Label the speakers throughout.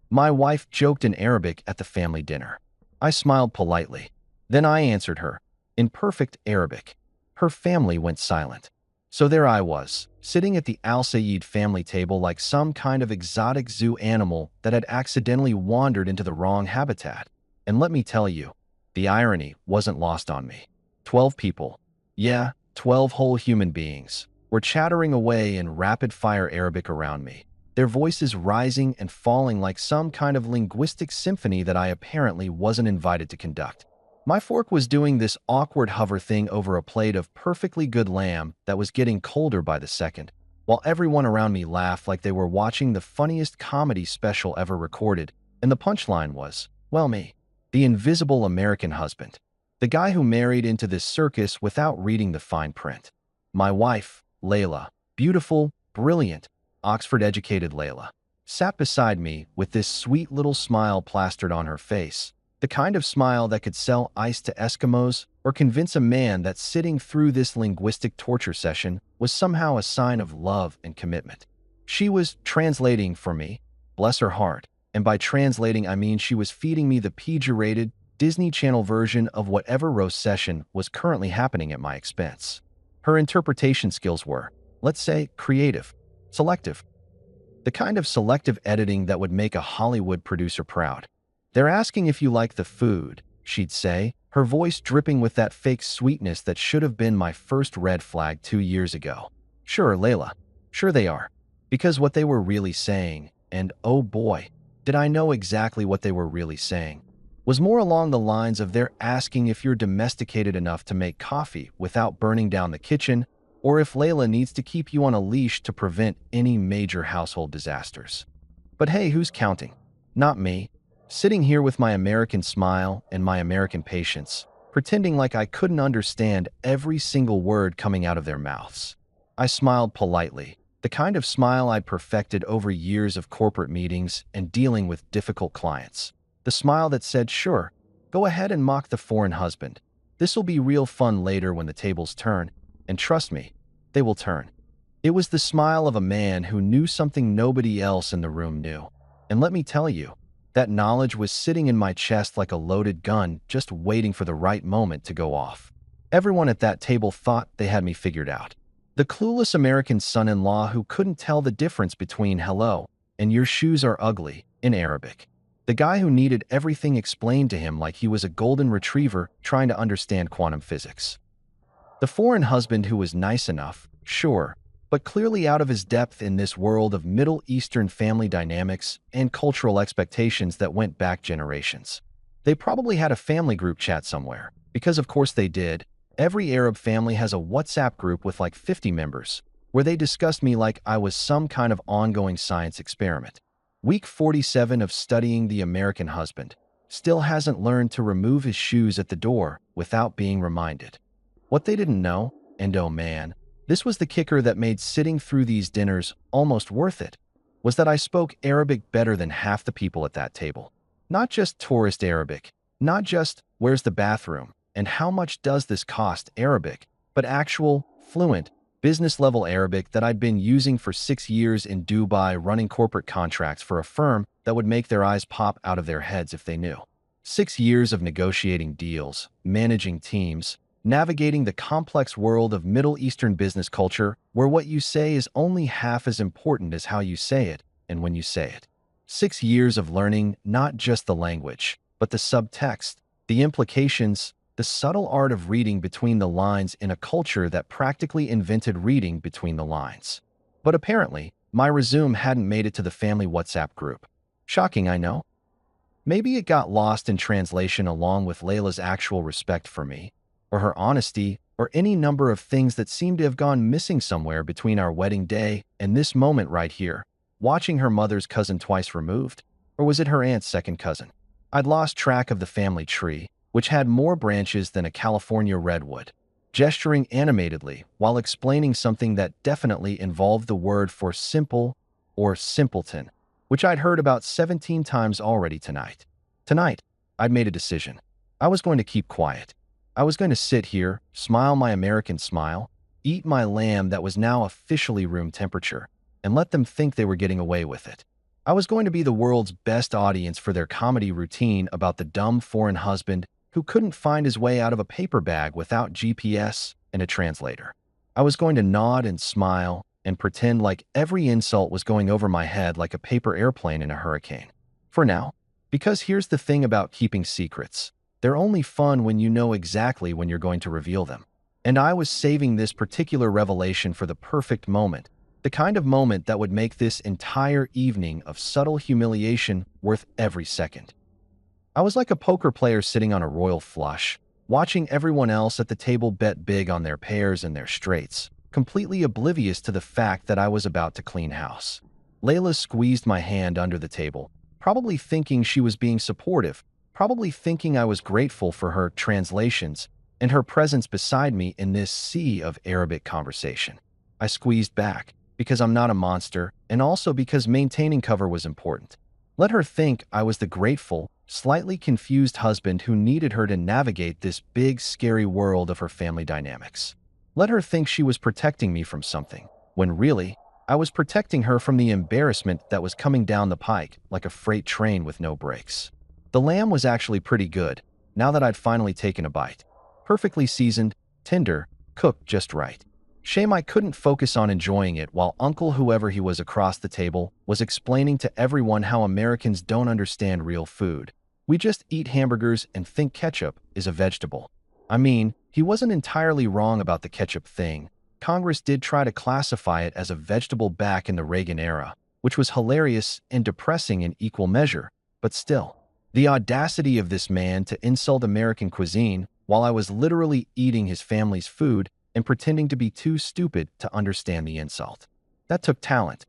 Speaker 1: My wife joked in Arabic at the family dinner. I smiled politely. Then I answered her, in perfect Arabic. Her family went silent. So there I was, sitting at the Al Sayed family table like some kind of exotic zoo animal that had accidentally wandered into the wrong habitat. And let me tell you, the irony wasn't lost on me. 12 people, yeah, 12 whole human beings, were chattering away in rapid-fire Arabic around me, their voices rising and falling like some kind of linguistic symphony that I apparently wasn't invited to conduct. My fork was doing this awkward hover thing over a plate of perfectly good lamb that was getting colder by the second, while everyone around me laughed like they were watching the funniest comedy special ever recorded, and the punchline was, well, me, the invisible American husband, the guy who married into this circus without reading the fine print. My wife, Layla, beautiful, brilliant, Oxford-educated Layla, sat beside me with this sweet little smile plastered on her face, the kind of smile that could sell ice to Eskimos or convince a man that sitting through this linguistic torture session was somehow a sign of love and commitment. She was translating for me, bless her heart, and by translating I mean she was feeding me the PG-rated Disney Channel version of whatever roast session was currently happening at my expense. Her interpretation skills were, let's say, creative, selective. The kind of selective editing that would make a Hollywood producer proud. They're asking if you like the food, she'd say, her voice dripping with that fake sweetness that should have been my first red flag 2 years ago. Sure, Layla. Sure they are. Because what they were really saying, and oh boy, did I know exactly what they were really saying, was more along the lines of they're asking if you're domesticated enough to make coffee without burning down the kitchen, or if Layla needs to keep you on a leash to prevent any major household disasters. But hey, who's counting? Not me. Sitting here with my American smile and my American patience, pretending like I couldn't understand every single word coming out of their mouths. I smiled politely, the kind of smile I'd perfected over years of corporate meetings and dealing with difficult clients. The smile that said, sure, go ahead and mock the foreign husband. This'll be real fun later when the tables turn, and trust me, they will turn. It was the smile of a man who knew something nobody else in the room knew. And let me tell you, that knowledge was sitting in my chest like a loaded gun, just waiting for the right moment to go off. Everyone at that table thought they had me figured out. The clueless American son-in-law who couldn't tell the difference between hello and your shoes are ugly in Arabic. The guy who needed everything explained to him like he was a golden retriever trying to understand quantum physics. The foreign husband who was nice enough, sure, but clearly out of his depth in this world of Middle Eastern family dynamics and cultural expectations that went back generations. They probably had a family group chat somewhere, because of course they did. Every Arab family has a WhatsApp group with like 50 members, where they discussed me like I was some kind of ongoing science experiment. Week 47 of studying the American husband still hasn't learned to remove his shoes at the door without being reminded. What they didn't know, and oh man, this was the kicker that made sitting through these dinners almost worth it, was that I spoke Arabic better than half the people at that table. Not just tourist Arabic, not just where's the bathroom and how much does this cost Arabic, but actual, fluent, business-level Arabic that I'd been using for 6 years in Dubai running corporate contracts for a firm that would make their eyes pop out of their heads if they knew. 6 years of negotiating deals, managing teams, navigating the complex world of Middle Eastern business culture where what you say is only half as important as how you say it and when you say it. 6 years of learning not just the language, but the subtext, the implications, the subtle art of reading between the lines in a culture that practically invented reading between the lines. But apparently, my resume hadn't made it to the family WhatsApp group. Shocking, I know. Maybe it got lost in translation along with Layla's actual respect for me, or her honesty, or any number of things that seemed to have gone missing somewhere between our wedding day and this moment right here, watching her mother's cousin twice removed, or was it her aunt's second cousin? I'd lost track of the family tree, which had more branches than a California redwood, gesturing animatedly while explaining something that definitely involved the word for simple or simpleton, which I'd heard about 17 times already tonight. Tonight, I'd made a decision. I was going to keep quiet. I was going to sit here, smile my American smile, eat my lamb that was now officially room temperature, and let them think they were getting away with it. I was going to be the world's best audience for their comedy routine about the dumb foreign husband who couldn't find his way out of a paper bag without GPS and a translator. I was going to nod and smile and pretend like every insult was going over my head like a paper airplane in a hurricane. For now, because here's the thing about keeping secrets. They're only fun when you know exactly when you're going to reveal them. And I was saving this particular revelation for the perfect moment, the kind of moment that would make this entire evening of subtle humiliation worth every second. I was like a poker player sitting on a royal flush, watching everyone else at the table bet big on their pairs and their straights, completely oblivious to the fact that I was about to clean house. Layla squeezed my hand under the table, probably thinking she was being supportive, probably thinking I was grateful for her translations and her presence beside me in this sea of Arabic conversation. I squeezed back, because I'm not a monster, and also because maintaining cover was important. Let her think I was the grateful, slightly confused husband who needed her to navigate this big, scary world of her family dynamics. Let her think she was protecting me from something, when really, I was protecting her from the embarrassment that was coming down the pike like a freight train with no brakes. The lamb was actually pretty good, now that I'd finally taken a bite. Perfectly seasoned, tender, cooked just right. Shame I couldn't focus on enjoying it while Uncle whoever he was across the table was explaining to everyone how Americans don't understand real food. We just eat hamburgers and think ketchup is a vegetable. I mean, he wasn't entirely wrong about the ketchup thing. Congress did try to classify it as a vegetable back in the Reagan era, which was hilarious and depressing in equal measure, but still. The audacity of this man to insult American cuisine while I was literally eating his family's food and pretending to be too stupid to understand the insult. That took talent.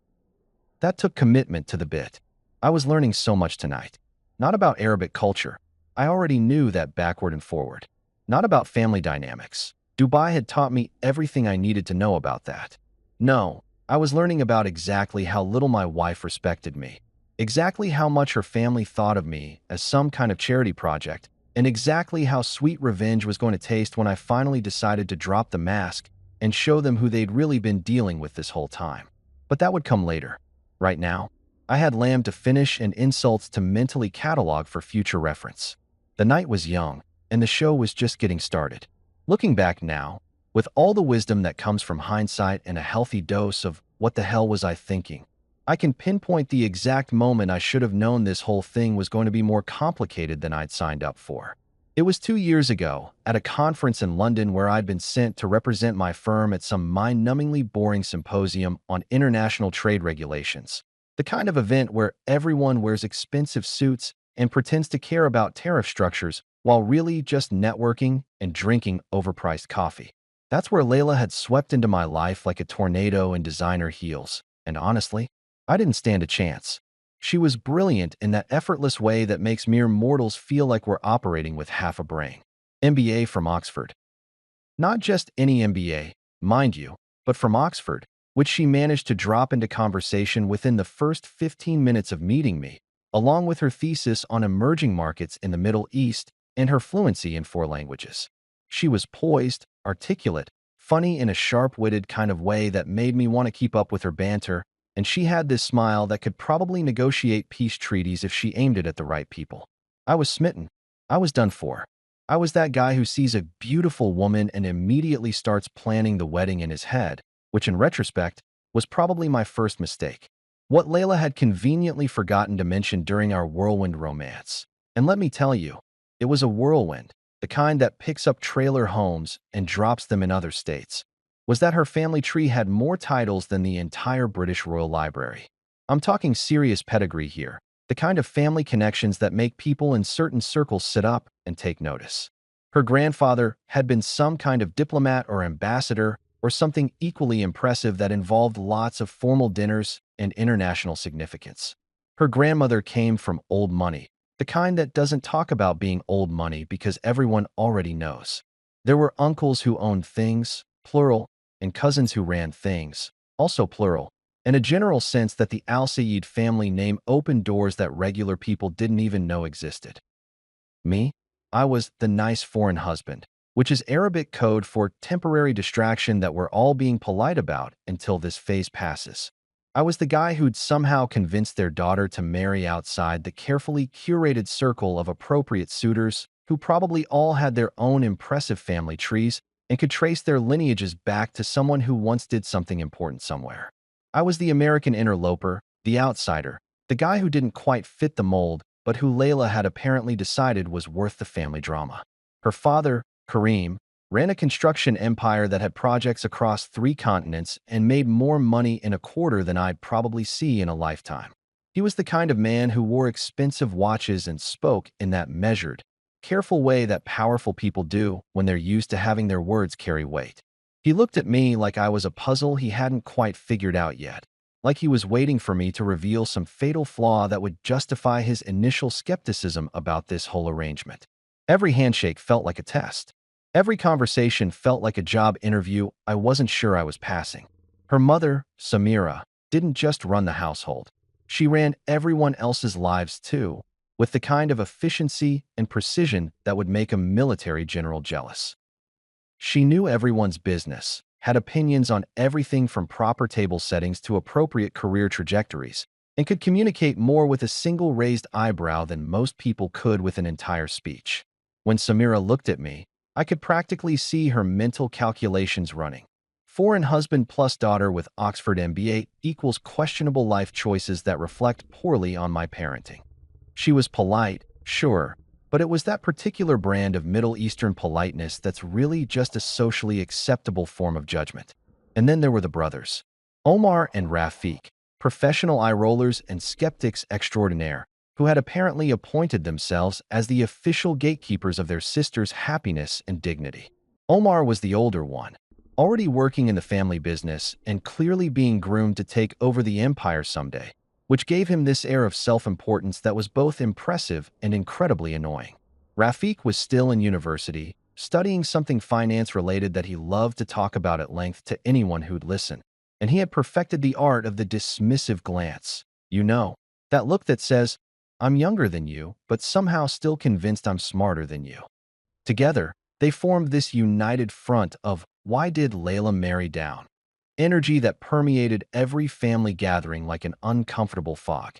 Speaker 1: That took commitment to the bit. I was learning so much tonight. Not about Arabic culture. I already knew that backward and forward. Not about family dynamics. Dubai had taught me everything I needed to know about that. No, I was learning about exactly how little my wife respected me, exactly how much her family thought of me as some kind of charity project, and exactly how sweet revenge was going to taste when I finally decided to drop the mask and show them who they'd really been dealing with this whole time. But that would come later. Right now, I had lamb to finish and insults to mentally catalog for future reference. The night was young, and the show was just getting started. Looking back now, with all the wisdom that comes from hindsight and a healthy dose of what the hell was I thinking, I can pinpoint the exact moment I should have known this whole thing was going to be more complicated than I'd signed up for. It was 2 years ago, at a conference in London where I'd been sent to represent my firm at some mind-numbingly boring symposium on international trade regulations, the kind of event where everyone wears expensive suits and pretends to care about tariff structures while really just networking and drinking overpriced coffee. That's where Layla had swept into my life like a tornado in designer heels, and honestly, I didn't stand a chance. She was brilliant in that effortless way that makes mere mortals feel like we're operating with half a brain. MBA from Oxford. Not just any MBA, mind you, but from Oxford, which she managed to drop into conversation within the first 15 minutes of meeting me, along with her thesis on emerging markets in the Middle East and her fluency in 4 languages. She was poised, articulate, funny in a sharp-witted kind of way that made me want to keep up with her banter, and she had this smile that could probably negotiate peace treaties if she aimed it at the right people. I was smitten. I was done for. I was that guy who sees a beautiful woman and immediately starts planning the wedding in his head, which in retrospect was probably my first mistake. What Layla had conveniently forgotten to mention during our whirlwind romance. And let me tell you, it was a whirlwind, the kind that picks up trailer homes and drops them in other states, was that her family tree had more titles than the entire British Royal Library. I'm talking serious pedigree here, the kind of family connections that make people in certain circles sit up and take notice. Her grandfather had been some kind of diplomat or ambassador or something equally impressive that involved lots of formal dinners and international significance. Her grandmother came from old money, the kind that doesn't talk about being old money because everyone already knows. There were uncles who owned things, plural, and cousins who ran things, also plural, and a general sense that the Al Sayed family name opened doors that regular people didn't even know existed. Me? I was the nice foreign husband, which is Arabic code for temporary distraction that we're all being polite about until this phase passes. I was the guy who'd somehow convinced their daughter to marry outside the carefully curated circle of appropriate suitors who probably all had their own impressive family trees and could trace their lineages back to someone who once did something important somewhere. I was the American interloper, the outsider, the guy who didn't quite fit the mold, but who Layla had apparently decided was worth the family drama. Her father, Kareem, ran a construction empire that had projects across 3 continents and made more money in a quarter than I'd probably see in a lifetime. He was the kind of man who wore expensive watches and spoke in that measured, careful way that powerful people do when they're used to having their words carry weight. He looked at me like I was a puzzle he hadn't quite figured out yet, like he was waiting for me to reveal some fatal flaw that would justify his initial skepticism about this whole arrangement. Every handshake felt like a test. Every conversation felt like a job interview I wasn't sure I was passing. Her mother, Samira, didn't just run the household. She ran everyone else's lives too, with the kind of efficiency and precision that would make a military general jealous. She knew everyone's business, had opinions on everything from proper table settings to appropriate career trajectories, and could communicate more with a single raised eyebrow than most people could with an entire speech. When Samira looked at me, I could practically see her mental calculations running. Foreign husband plus daughter with Oxford MBA equals questionable life choices that reflect poorly on my parenting. She was polite, sure, but it was that particular brand of Middle Eastern politeness that's really just a socially acceptable form of judgment. And then there were the brothers, Omar and Rafiq, professional eye-rollers and skeptics extraordinaire, who had apparently appointed themselves as the official gatekeepers of their sister's happiness and dignity. Omar was the older one, already working in the family business and clearly being groomed to take over the empire someday, which gave him this air of self-importance that was both impressive and incredibly annoying. Rafiq was still in university, studying something finance-related that he loved to talk about at length to anyone who'd listen, and he had perfected the art of the dismissive glance. You know, that look that says, "I'm younger than you, but somehow still convinced I'm smarter than you." Together, they formed this united front of "Why did Layla marry down?" energy that permeated every family gathering like an uncomfortable fog.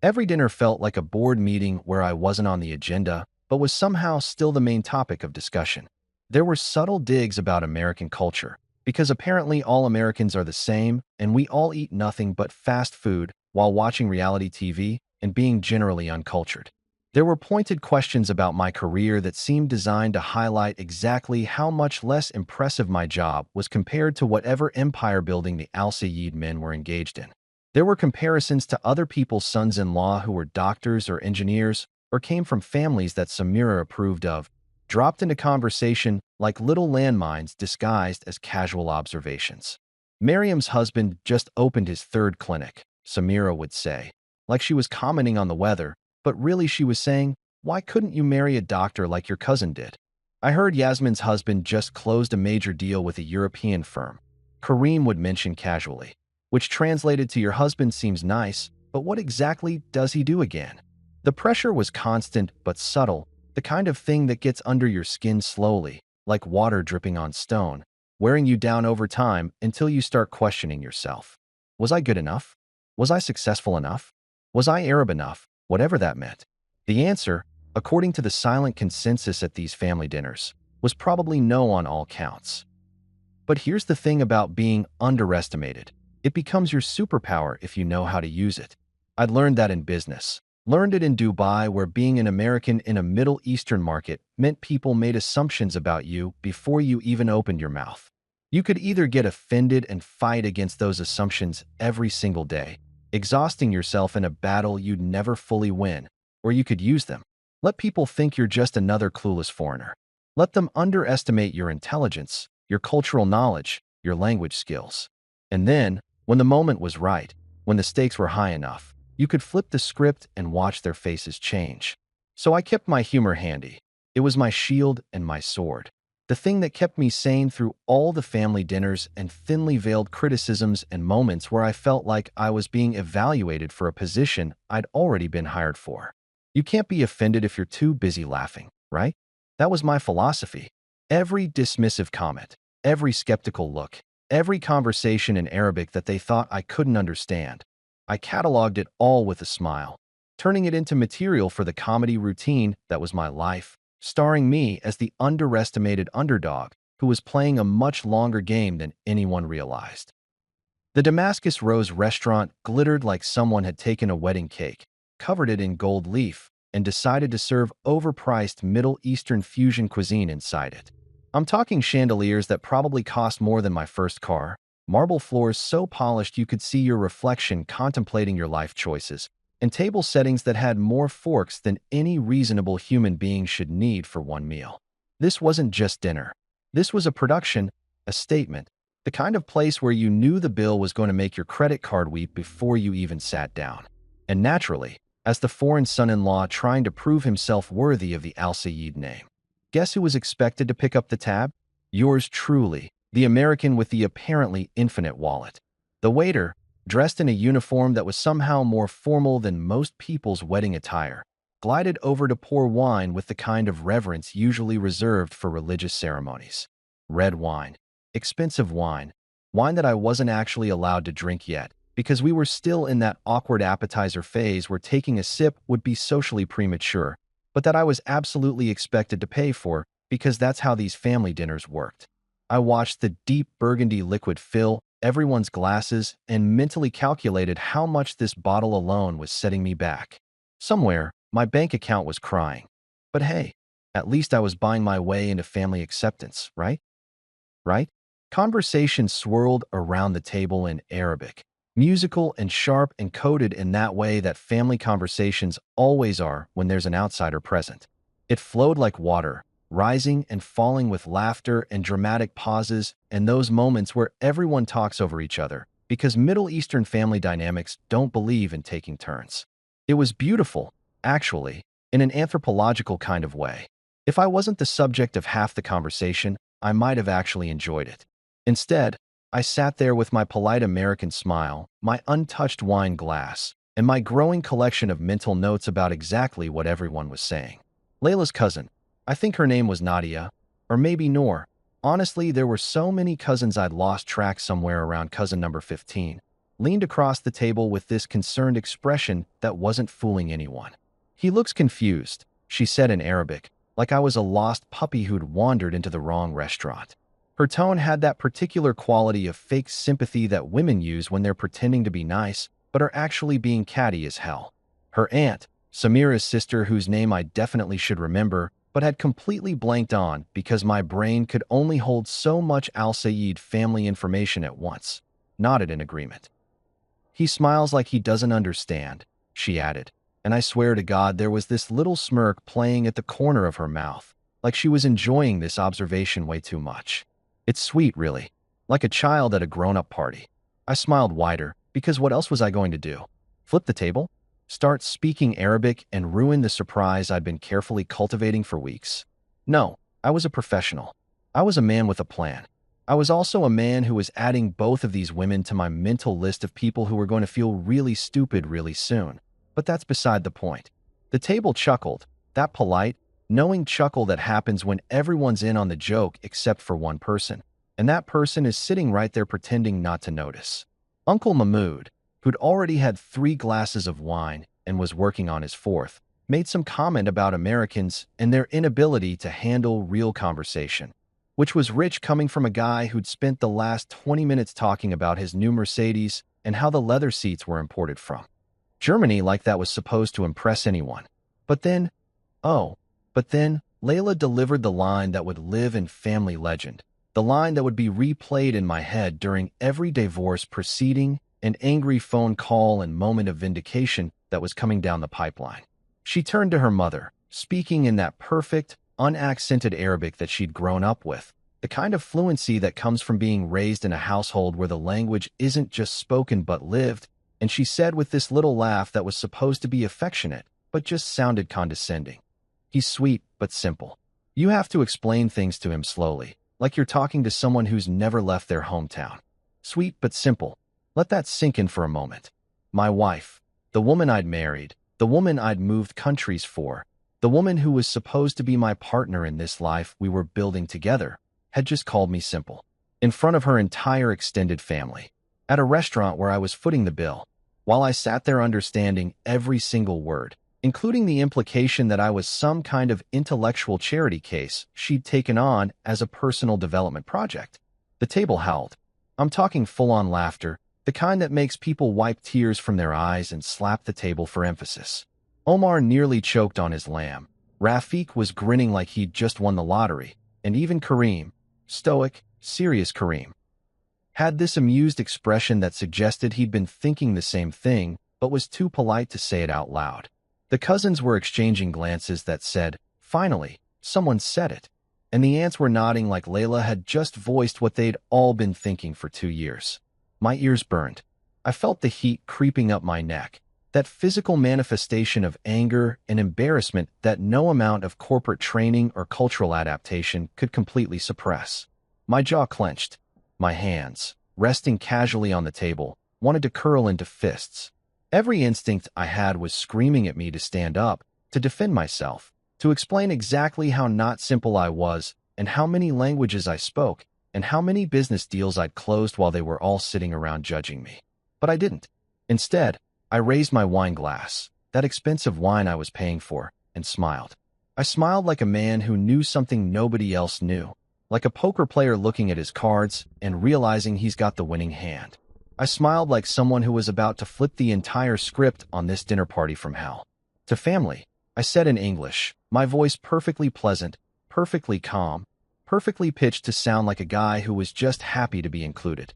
Speaker 1: Every dinner felt like a board meeting where I wasn't on the agenda, but was somehow still the main topic of discussion. There were subtle digs about American culture, because apparently all Americans are the same, and we all eat nothing but fast food while watching reality TV and being generally uncultured. There were pointed questions about my career that seemed designed to highlight exactly how much less impressive my job was compared to whatever empire building the Al Sayed men were engaged in. There were comparisons to other people's sons-in-law who were doctors or engineers or came from families that Samira approved of, dropped into conversation like little landmines disguised as casual observations. Miriam's husband just opened his third clinic, Samira would say, like she was commenting on the weather, but really she was saying, "Why couldn't you marry a doctor like your cousin did?" I heard Yasmin's husband just closed a major deal with a European firm, Kareem would mention casually, which translated to "Your husband seems nice, but what exactly does he do again?" The pressure was constant but subtle, the kind of thing that gets under your skin slowly, like water dripping on stone, wearing you down over time until you start questioning yourself. Was I good enough? Was I successful enough? Was I Arab enough? Whatever that meant. The answer, according to the silent consensus at these family dinners, was probably no on all counts. But here's the thing about being underestimated. It becomes your superpower if you know how to use it. I'd learned that in business. Learned it in Dubai, where being an American in a Middle Eastern market meant people made assumptions about you before you even opened your mouth. You could either get offended and fight against those assumptions every single day, exhausting yourself in a battle you'd never fully win, or you could use them. Let people think you're just another clueless foreigner. Let them underestimate your intelligence, your cultural knowledge, your language skills. And then, when the moment was right, when the stakes were high enough, you could flip the script and watch their faces change. So I kept my humor handy. It was my shield and my sword. The thing that kept me sane through all the family dinners and thinly veiled criticisms and moments where I felt like I was being evaluated for a position I'd already been hired for. You can't be offended if you're too busy laughing, right? That was my philosophy. Every dismissive comment, every skeptical look, every conversation in Arabic that they thought I couldn't understand. I cataloged it all with a smile, turning it into material for the comedy routine that was my life, starring me as the underestimated underdog who was playing a much longer game than anyone realized. The Damascus Rose restaurant glittered like someone had taken a wedding cake, covered it in gold leaf, and decided to serve overpriced Middle Eastern fusion cuisine inside it. I'm talking chandeliers that probably cost more than my first car, marble floors so polished you could see your reflection contemplating your life choices, and table settings that had more forks than any reasonable human being should need for one meal. This wasn't just dinner. This was a production, a statement, the kind of place where you knew the bill was going to make your credit card weep before you even sat down. And naturally, as the foreign son-in-law trying to prove himself worthy of the Al Sayed name. Guess who was expected to pick up the tab? Yours truly, the American with the apparently infinite wallet. The waiter, dressed in a uniform that was somehow more formal than most people's wedding attire, glided over to pour wine with the kind of reverence usually reserved for religious ceremonies. Red wine. Expensive wine. Wine that I wasn't actually allowed to drink yet, because we were still in that awkward appetizer phase where taking a sip would be socially premature, but that I was absolutely expected to pay for because that's how these family dinners worked. I watched the deep burgundy liquid fill everyone's glasses and mentally calculated how much this bottle alone was setting me back. Somewhere, my bank account was crying. But hey, at least I was buying my way into family acceptance, right? Right? Conversation swirled around the table in Arabic, musical and sharp and coded in that way that family conversations always are when there's an outsider present. It flowed like water, rising and falling with laughter and dramatic pauses and those moments where everyone talks over each other, because Middle Eastern family dynamics don't believe in taking turns. It was beautiful, actually, in an anthropological kind of way. If I wasn't the subject of half the conversation, I might have actually enjoyed it. Instead, I sat there with my polite American smile, my untouched wine glass, and my growing collection of mental notes about exactly what everyone was saying. Layla's cousin, I think her name was Nadia, or maybe Noor. Honestly, there were so many cousins I'd lost track somewhere around cousin number 15, leaned across the table with this concerned expression that wasn't fooling anyone. He looks confused, she said in Arabic, like I was a lost puppy who'd wandered into the wrong restaurant. Her tone had that particular quality of fake sympathy that women use when they're pretending to be nice, but are actually being catty as hell. Her aunt, Samira's sister, whose name I definitely should remember, but had completely blanked on because my brain could only hold so much Al Sayed family information at once, nodded in agreement. He smiles like he doesn't understand, she added, and I swear to God there was this little smirk playing at the corner of her mouth, like she was enjoying this observation way too much. It's sweet, really, like a child at a grown-up party. I smiled wider, because what else was I going to do? Flip the table? Start speaking Arabic and ruin the surprise I'd been carefully cultivating for weeks? No, I was a professional. I was a man with a plan. I was also a man who was adding both of these women to my mental list of people who were going to feel really stupid really soon. But that's beside the point. The table chuckled, that polite, knowing chuckle that happens when everyone's in on the joke except for one person, and that person is sitting right there pretending not to notice. Uncle Mahmoud, who'd already had 3 glasses of wine and was working on his 4th, made some comment about Americans and their inability to handle real conversation, which was rich coming from a guy who'd spent the last 20 minutes talking about his new Mercedes and how the leather seats were imported from Germany, like that was supposed to impress anyone. But then Layla delivered the line that would live in family legend, the line that would be replayed in my head during every divorce proceeding and angry phone call and moment of vindication that was coming down the pipeline. She turned to her mother, speaking in that perfect, unaccented Arabic that she'd grown up with, the kind of fluency that comes from being raised in a household where the language isn't just spoken but lived, and she said with this little laugh that was supposed to be affectionate, but just sounded condescending. He's sweet, but simple. You have to explain things to him slowly, like you're talking to someone who's never left their hometown. Sweet, but simple. Let that sink in for a moment. My wife, the woman I'd married, the woman I'd moved countries for, the woman who was supposed to be my partner in this life we were building together, had just called me simple. in front of her entire extended family, at a restaurant where I was footing the bill. While I sat there understanding every single word, including the implication that I was some kind of intellectual charity case she'd taken on as a personal development project. The table howled. I'm talking full-on laughter, the kind that makes people wipe tears from their eyes and slap the table for emphasis. Omar nearly choked on his lamb. Rafiq was grinning like he'd just won the lottery, and even Kareem, stoic, serious Kareem, had this amused expression that suggested he'd been thinking the same thing, but was too polite to say it out loud. The cousins were exchanging glances that said, "Finally, someone said it." And the aunts were nodding like Layla had just voiced what they'd all been thinking for 2 years. My ears burned. I felt the heat creeping up my neck, that physical manifestation of anger and embarrassment that no amount of corporate training or cultural adaptation could completely suppress. My jaw clenched. My hands, resting casually on the table, wanted to curl into fists. Every instinct I had was screaming at me to stand up, to defend myself, to explain exactly how not simple I was, and how many languages I spoke, and how many business deals I'd closed while they were all sitting around judging me. But I didn't. Instead, I raised my wine glass, that expensive wine I was paying for, and smiled. I smiled like a man who knew something nobody else knew, like a poker player looking at his cards and realizing he's got the winning hand. I smiled like someone who was about to flip the entire script on this dinner party from hell. To family, I said in English, my voice perfectly pleasant, perfectly calm, perfectly pitched to sound like a guy who was just happy to be included.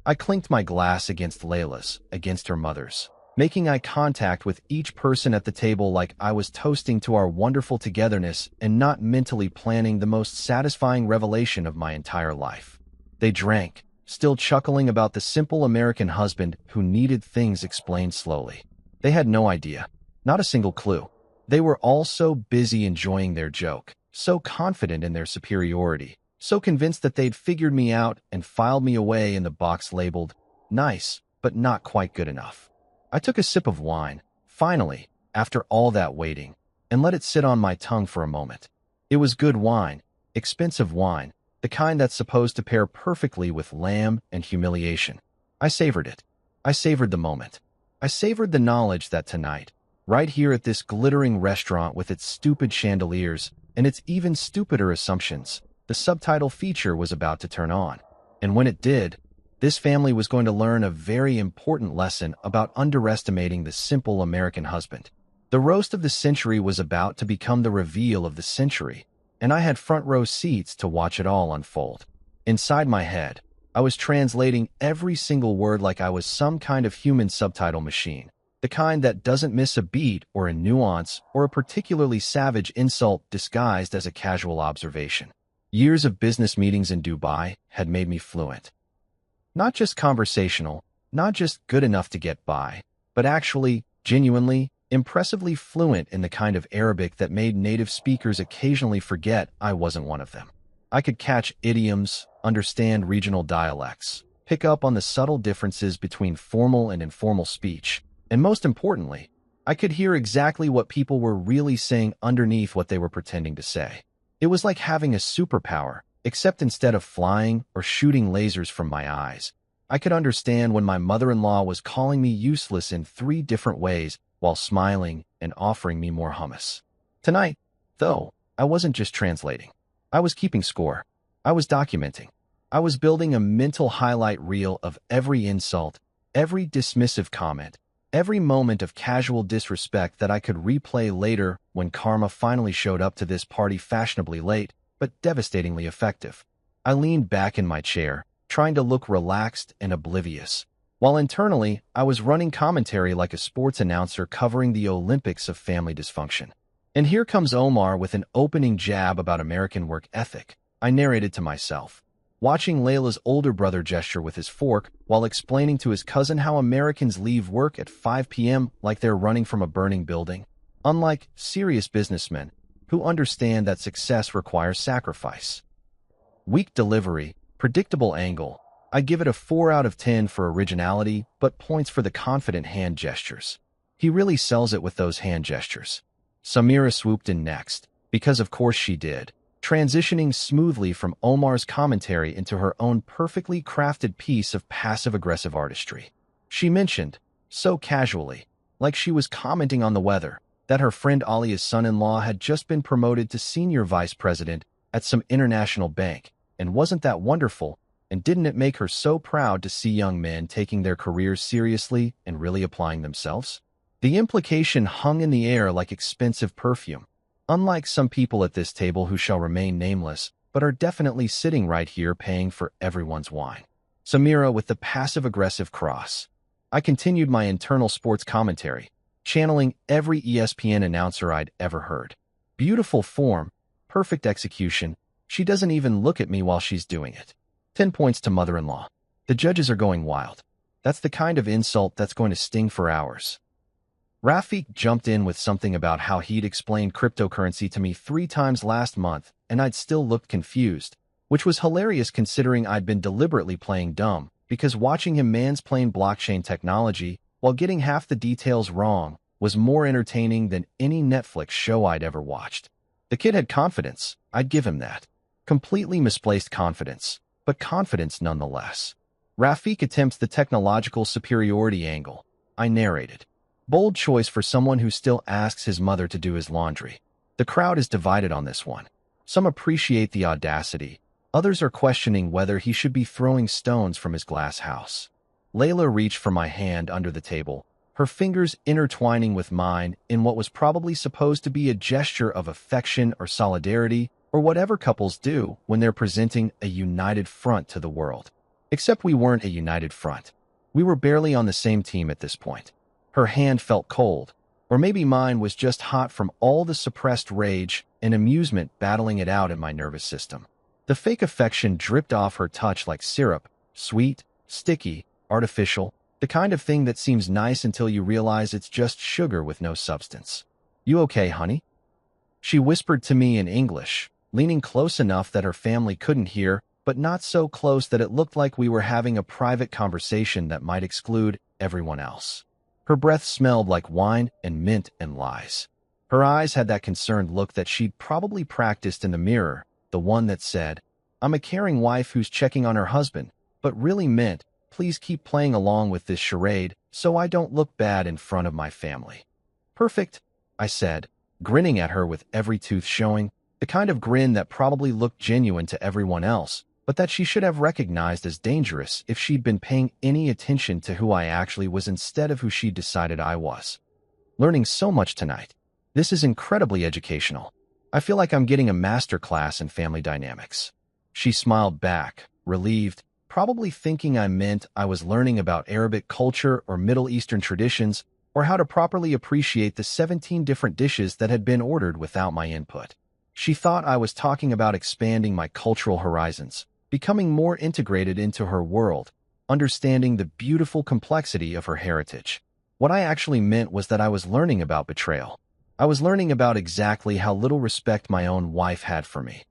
Speaker 1: I clinked my glass against Layla's, against her mother's, making eye contact with each person at the table like I was toasting to our wonderful togetherness and not mentally planning the most satisfying revelation of my entire life. They drank, still chuckling about the simple American husband who needed things explained slowly. They had no idea, not a single clue. They were all so busy enjoying their joke, so confident in their superiority, so convinced that they'd figured me out and filed me away in the box labeled, nice, but not quite good enough. I took a sip of wine, finally, after all that waiting, and let it sit on my tongue for a moment. It was good wine, expensive wine, the kind that's supposed to pair perfectly with lamb and humiliation. I savored it. I savored the moment. I savored the knowledge that tonight, right here at this glittering restaurant with its stupid chandeliers and its even stupider assumptions, the subtitle feature was about to turn on. And when it did, this family was going to learn a very important lesson about underestimating the simple American husband. The roast of the century was about to become the reveal of the century, and I had front row seats to watch it all unfold. Inside my head, I was translating every single word like I was some kind of human subtitle machine, the kind that doesn't miss a beat or a nuance or a particularly savage insult disguised as a casual observation. Years of business meetings in Dubai had made me fluent. Not just conversational, not just good enough to get by, but actually, genuinely, impressively fluent in the kind of Arabic that made native speakers occasionally forget I wasn't one of them. I could catch idioms, understand regional dialects, pick up on the subtle differences between formal and informal speech, and most importantly, I could hear exactly what people were really saying underneath what they were pretending to say. It was like having a superpower, except instead of flying or shooting lasers from my eyes, I could understand when my mother-in-law was calling me useless in 3 different ways while smiling and offering me more hummus. Tonight, though, I wasn't just translating. I was keeping score. I was documenting. I was building a mental highlight reel of every insult, every dismissive comment, every moment of casual disrespect that I could replay later when karma finally showed up to this party fashionably late, but devastatingly effective. I leaned back in my chair, trying to look relaxed and oblivious, while internally I was running commentary like a sports announcer covering the Olympics of family dysfunction. And here comes Omar with an opening jab about American work ethic, I narrated to myself, watching Layla's older brother gesture with his fork while explaining to his cousin how Americans leave work at 5 p.m. like they're running from a burning building, unlike serious businessmen who understand that success requires sacrifice. Weak delivery, predictable angle. I give it a 4 out of 10 for originality, but points for the confident hand gestures. He really sells it with those hand gestures. Samira swooped in next, because of course she did, transitioning smoothly from Omar's commentary into her own perfectly crafted piece of passive-aggressive artistry. She mentioned, so casually, like she was commenting on the weather, that her friend Alia's son-in-law had just been promoted to senior vice president at some international bank, and wasn't that wonderful, and didn't it make her so proud to see young men taking their careers seriously and really applying themselves? The implication hung in the air like expensive perfume. Unlike some people at this table who shall remain nameless, but are definitely sitting right here paying for everyone's wine. Samira with the passive-aggressive cross. I continued my internal sports commentary, channeling every ESPN announcer I'd ever heard. Beautiful form, perfect execution. She doesn't even look at me while she's doing it. 10 points to mother-in-law. The judges are going wild. That's the kind of insult that's going to sting for hours. Rafiq jumped in with something about how he'd explained cryptocurrency to me 3 times last month, and I'd still looked confused, which was hilarious considering I'd been deliberately playing dumb, because watching him mansplain blockchain technology while getting half the details wrong was more entertaining than any Netflix show I'd ever watched. The kid had confidence, I'd give him that. Completely misplaced confidence, but confidence nonetheless. Rafiq attempts the technological superiority angle. I narrated. Bold choice for someone who still asks his mother to do his laundry. The crowd is divided on this one. Some appreciate the audacity. Others are questioning whether he should be throwing stones from his glass house. Layla reached for my hand under the table, her fingers intertwining with mine in what was probably supposed to be a gesture of affection or solidarity, or whatever couples do when they're presenting a united front to the world. Except we weren't a united front. We were barely on the same team at this point. Her hand felt cold, or maybe mine was just hot from all the suppressed rage and amusement battling it out in my nervous system. The fake affection dripped off her touch like syrup, sweet, sticky, artificial, the kind of thing that seems nice until you realize it's just sugar with no substance. "You okay, honey?" She whispered to me in English, leaning close enough that her family couldn't hear, but not so close that it looked like we were having a private conversation that might exclude everyone else. Her breath smelled like wine and mint and lies. Her eyes had that concerned look that she'd probably practiced in the mirror, the one that said, "I'm a caring wife who's checking on her husband," but really meant, "Please keep playing along with this charade so I don't look bad in front of my family." "Perfect," I said, grinning at her with every tooth showing, the kind of grin that probably looked genuine to everyone else, but that she should have recognized as dangerous if she'd been paying any attention to who I actually was instead of who she decided I was. Learning so much tonight. This is incredibly educational. I feel like I'm getting a master class in family dynamics. She smiled back, relieved, probably thinking I meant I was learning about Arabic culture or Middle Eastern traditions, or how to properly appreciate the 17 different dishes that had been ordered without my input. She thought I was talking about expanding my cultural horizons, becoming more integrated into her world, understanding the beautiful complexity of her heritage. What I actually meant was that I was learning about betrayal. I was learning about exactly how little respect my own wife had for me.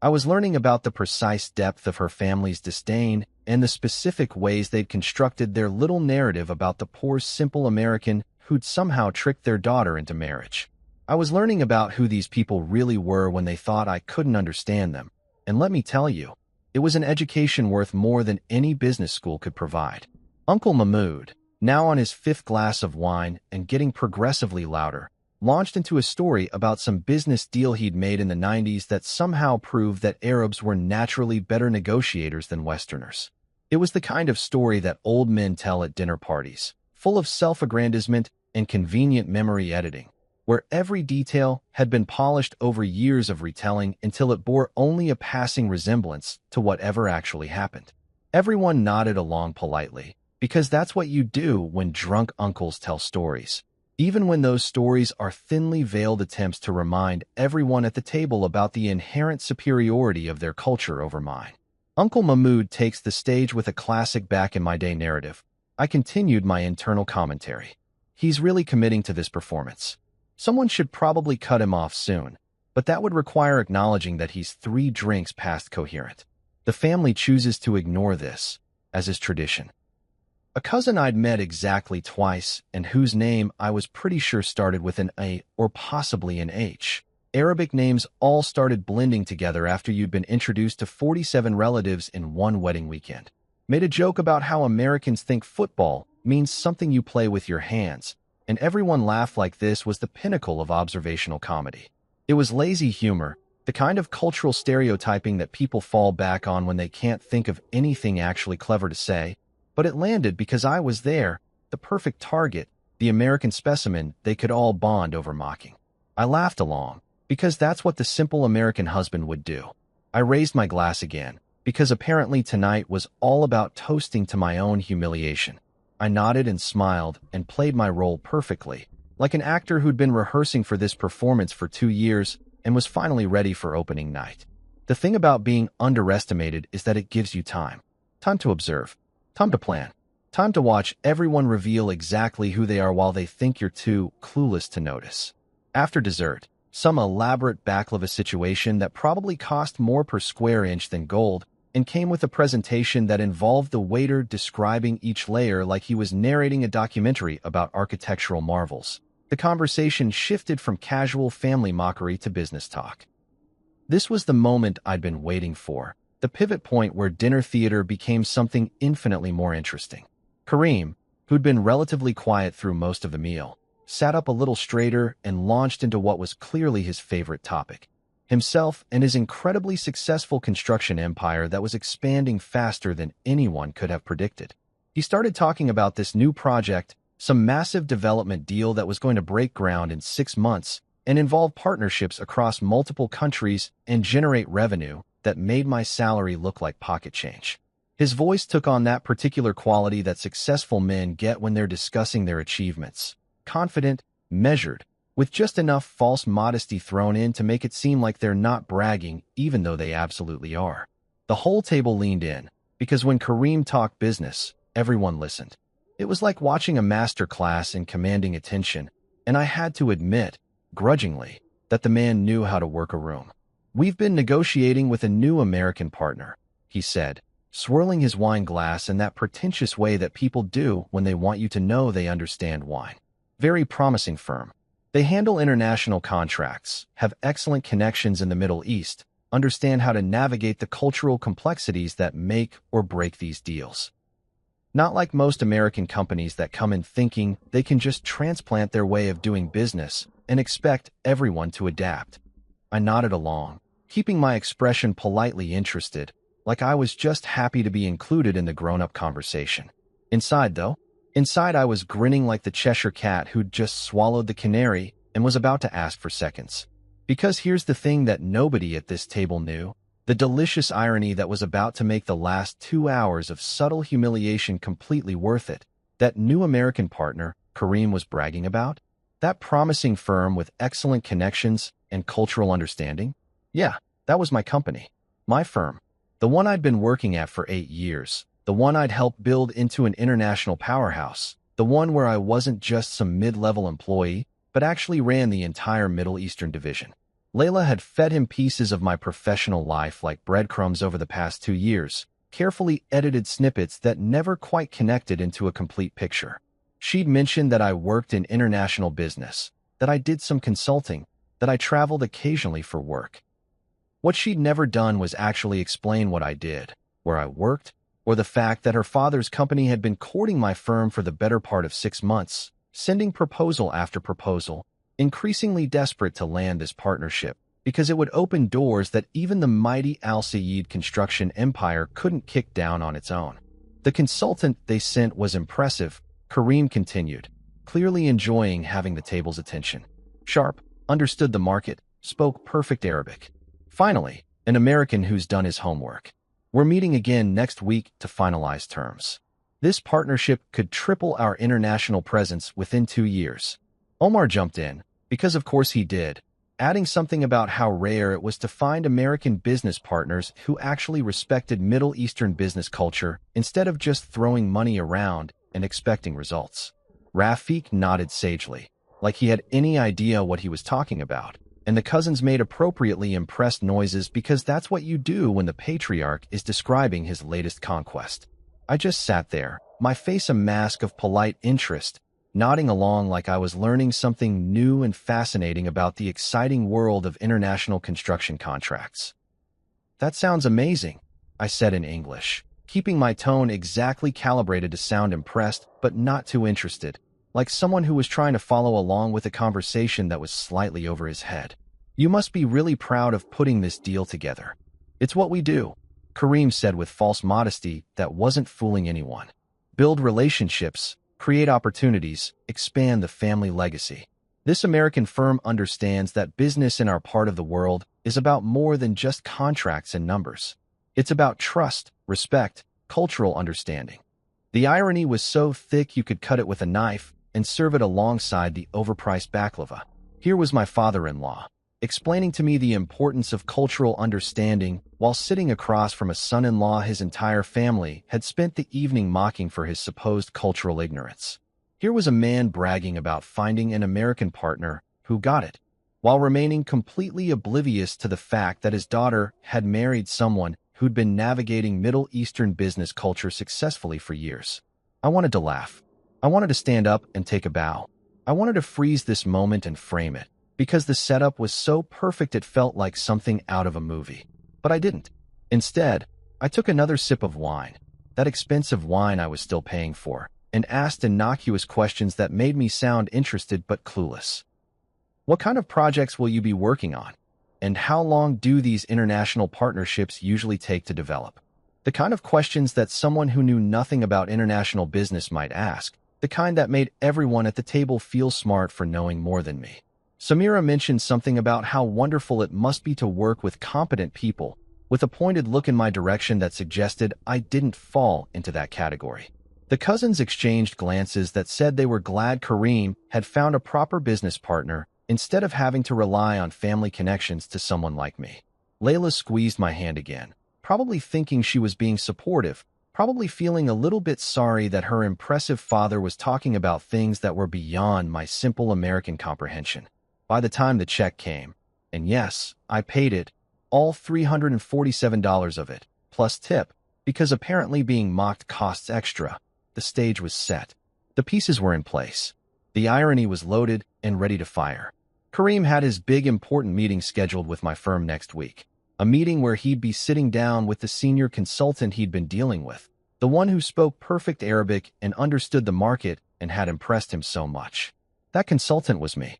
Speaker 1: I was learning about the precise depth of her family's disdain and the specific ways they'd constructed their little narrative about the poor, simple American who'd somehow tricked their daughter into marriage. I was learning about who these people really were when they thought I couldn't understand them. And let me tell you, it was an education worth more than any business school could provide. Uncle Mahmoud, now on his 5th glass of wine and getting progressively louder, launched into a story about some business deal he'd made in the 90s that somehow proved that Arabs were naturally better negotiators than Westerners. It was the kind of story that old men tell at dinner parties, full of self-aggrandizement and convenient memory editing, where every detail had been polished over years of retelling until it bore only a passing resemblance to whatever actually happened. Everyone nodded along politely, because that's what you do when drunk uncles tell stories, even when those stories are thinly veiled attempts to remind everyone at the table about the inherent superiority of their culture over mine. Uncle Mahmoud takes the stage with a classic back-in-my-day narrative. I continued my internal commentary. He's really committing to this performance. Someone should probably cut him off soon, but that would require acknowledging that he's 3 drinks past coherent. The family chooses to ignore this, as is tradition. A cousin I'd met exactly twice and whose name I was pretty sure started with an A or possibly an H, Arabic names all started blending together after you'd been introduced to 47 relatives in one wedding weekend. Made a joke about how Americans think football means something you play with your hands, and everyone laughed like this was the pinnacle of observational comedy. It was lazy humor, the kind of cultural stereotyping that people fall back on when they can't think of anything actually clever to say, but it landed because I was there, the perfect target, the American specimen they could all bond over mocking. I laughed along, because that's what the simple American husband would do. I raised my glass again, because apparently tonight was all about toasting to my own humiliation. I nodded and smiled and played my role perfectly, like an actor who'd been rehearsing for this performance for 2 years and was finally ready for opening night. The thing about being underestimated is that it gives you time. Time to observe. Time to plan. Time to watch everyone reveal exactly who they are while they think you're too clueless to notice. After dessert, some elaborate baklava situation that probably cost more per square inch than gold and came with a presentation that involved the waiter describing each layer like he was narrating a documentary about architectural marvels. The conversation shifted from casual family mockery to business talk. This was the moment I'd been waiting for, the pivot point where dinner theater became something infinitely more interesting. Kareem, who'd been relatively quiet through most of the meal, sat up a little straighter and launched into what was clearly his favorite topic: himself and his incredibly successful construction empire that was expanding faster than anyone could have predicted. He started talking about this new project, some massive development deal that was going to break ground in 6 months and involve partnerships across multiple countries and generate revenue that made my salary look like pocket change. His voice took on that particular quality that successful men get when they're discussing their achievements: confident, measured, with just enough false modesty thrown in to make it seem like they're not bragging, even though they absolutely are. The whole table leaned in, because when Kareem talked business, everyone listened. It was like watching a master class in commanding attention, and I had to admit, grudgingly, that the man knew how to work a room. "We've been negotiating with a new American partner," he said, swirling his wine glass in that pretentious way that people do when they want you to know they understand wine. "Very promising firm. They handle international contracts, have excellent connections in the Middle East, understand how to navigate the cultural complexities that make or break these deals. Not like most American companies that come in thinking they can just transplant their way of doing business and expect everyone to adapt." I nodded along, keeping my expression politely interested, like I was just happy to be included in the grown-up conversation. Inside, I was grinning like the Cheshire cat who'd just swallowed the canary and was about to ask for seconds. Because here's the thing that nobody at this table knew: the delicious irony that was about to make the last 2 hours of subtle humiliation completely worth it. That new American partner Kareem was bragging about? That promising firm with excellent connections and cultural understanding? Yeah, that was my company. My firm. The one I'd been working at for 8 years. The one I'd helped build into an international powerhouse. The one where I wasn't just some mid-level employee, but actually ran the entire Middle Eastern division. Layla had fed him pieces of my professional life like breadcrumbs over the past 2 years, carefully edited snippets that never quite connected into a complete picture. She'd mentioned that I worked in international business, that I did some consulting, that I traveled occasionally for work. What she'd never done was actually explain what I did, where I worked, or the fact that her father's company had been courting my firm for the better part of 6 months, sending proposal after proposal, increasingly desperate to land this partnership, because it would open doors that even the mighty Al Sayed construction empire couldn't kick down on its own. The consultant they sent was impressive, Kareem continued, clearly enjoying having the table's attention. Sharp, understood the market, spoke perfect Arabic. Finally, an American who's done his homework. We're meeting again next week to finalize terms. This partnership could triple our international presence within 2 years. Omar jumped in, because of course he did, adding something about how rare it was to find American business partners who actually respected Middle Eastern business culture instead of just throwing money around and expecting results. Rafiq nodded sagely, like he had any idea what he was talking about, and the cousins made appropriately impressed noises because that's what you do when the patriarch is describing his latest conquest. I just sat there, my face a mask of polite interest, nodding along like I was learning something new and fascinating about the exciting world of international construction contracts. "That sounds amazing," I said in English, keeping my tone exactly calibrated to sound impressed but not too interested, like someone who was trying to follow along with a conversation that was slightly over his head. "You must be really proud of putting this deal together." "It's what we do," Kareem said with false modesty that wasn't fooling anyone. "Build relationships, create opportunities, expand the family legacy. This American firm understands that business in our part of the world is about more than just contracts and numbers. It's about trust, respect, cultural understanding." The irony was so thick you could cut it with a knife and serve it alongside the overpriced baklava. Here was my father-in-law, explaining to me the importance of cultural understanding while sitting across from a son-in-law his entire family had spent the evening mocking for his supposed cultural ignorance. Here was a man bragging about finding an American partner who got it, while remaining completely oblivious to the fact that his daughter had married someone who'd been navigating Middle Eastern business culture successfully for years. I wanted to laugh. I wanted to stand up and take a bow. I wanted to freeze this moment and frame it, because the setup was so perfect it felt like something out of a movie. But I didn't. Instead, I took another sip of wine, that expensive wine I was still paying for, and asked innocuous questions that made me sound interested but clueless. "What kind of projects will you be working on? And how long do these international partnerships usually take to develop?" The kind of questions that someone who knew nothing about international business might ask, the kind that made everyone at the table feel smart for knowing more than me. Samira mentioned something about how wonderful it must be to work with competent people, with a pointed look in my direction that suggested I didn't fall into that category. The cousins exchanged glances that said they were glad Kareem had found a proper business partner instead of having to rely on family connections to someone like me. Layla squeezed my hand again, probably thinking she was being supportive, probably feeling a little bit sorry that her impressive father was talking about things that were beyond my simple American comprehension. By the time the check came, and yes, I paid it, all $347 of it, plus tip, because apparently being mocked costs extra, the stage was set. The pieces were in place. The irony was loaded and ready to fire. Kareem had his big important meeting scheduled with my firm next week, a meeting where he'd be sitting down with the senior consultant he'd been dealing with, the one who spoke perfect Arabic and understood the market and had impressed him so much. That consultant was me.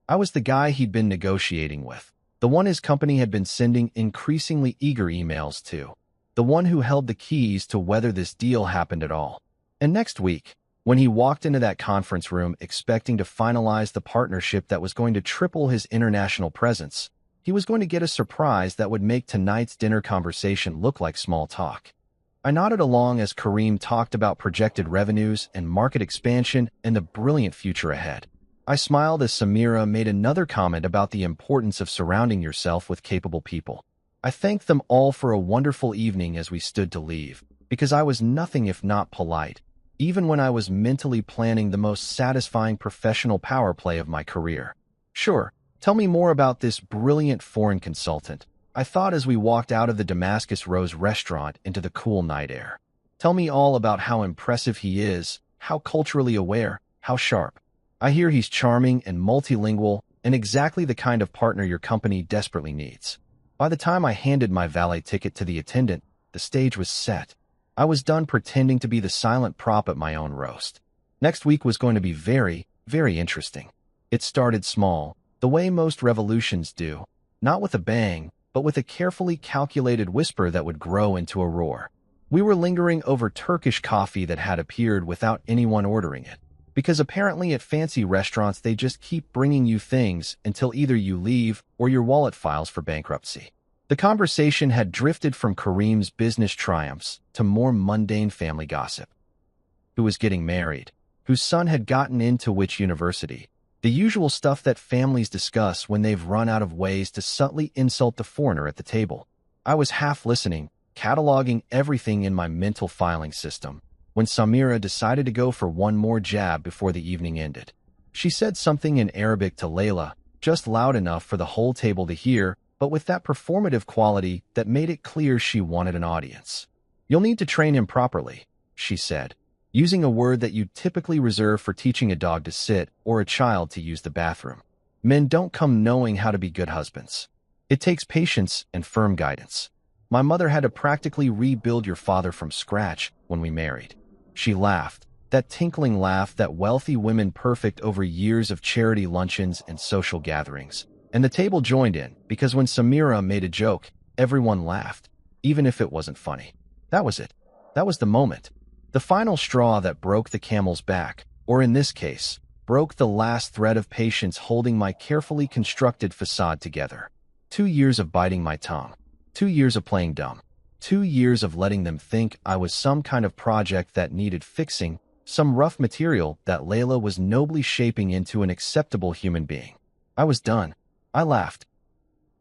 Speaker 1: I was the guy he'd been negotiating with, the one his company had been sending increasingly eager emails to, the one who held the keys to whether this deal happened at all. And next week, when he walked into that conference room expecting to finalize the partnership that was going to triple his international presence, he was going to get a surprise that would make tonight's dinner conversation look like small talk. I nodded along as Kareem talked about projected revenues and market expansion and the brilliant future ahead. I smiled as Samira made another comment about the importance of surrounding yourself with capable people. I thanked them all for a wonderful evening as we stood to leave, because I was nothing if not polite, even when I was mentally planning the most satisfying professional power play of my career. "Sure, tell me more about this brilliant foreign consultant," I thought as we walked out of the Damascus Rose restaurant into the cool night air. "Tell me all about how impressive he is, how culturally aware, how sharp. I hear he's charming and multilingual and exactly the kind of partner your company desperately needs." By the time I handed my valet ticket to the attendant, the stage was set. I was done pretending to be the silent prop at my own roast. Next week was going to be very, very interesting. It started small, the way most revolutions do, not with a bang, but with a carefully calculated whisper that would grow into a roar. We were lingering over Turkish coffee that had appeared without anyone ordering it, because apparently at fancy restaurants they just keep bringing you things until either you leave or your wallet files for bankruptcy. The conversation had drifted from Kareem's business triumphs to more mundane family gossip. Who was getting married? Whose son had gotten into which university? The usual stuff that families discuss when they've run out of ways to subtly insult the foreigner at the table. I was half listening, cataloging everything in my mental filing system, when Samira decided to go for one more jab before the evening ended. She said something in Arabic to Layla, just loud enough for the whole table to hear, but with that performative quality that made it clear she wanted an audience. "You'll need to train him properly," she said. using a word that you typically reserve for teaching a dog to sit or a child to use the bathroom. Men don't come knowing how to be good husbands. It takes patience and firm guidance. My mother had to practically rebuild your father from scratch when we married. She laughed, that tinkling laugh that wealthy women perfect over years of charity luncheons and social gatherings. And the table joined in, because when Samira made a joke, everyone laughed, even if it wasn't funny. That was it. That was the moment. The final straw that broke the camel's back, or in this case, broke the last thread of patience holding my carefully constructed facade together. 2 years of biting my tongue. 2 years of playing dumb. 2 years of letting them think I was some kind of project that needed fixing, some rough material that Layla was nobly shaping into an acceptable human being. I was done. I laughed.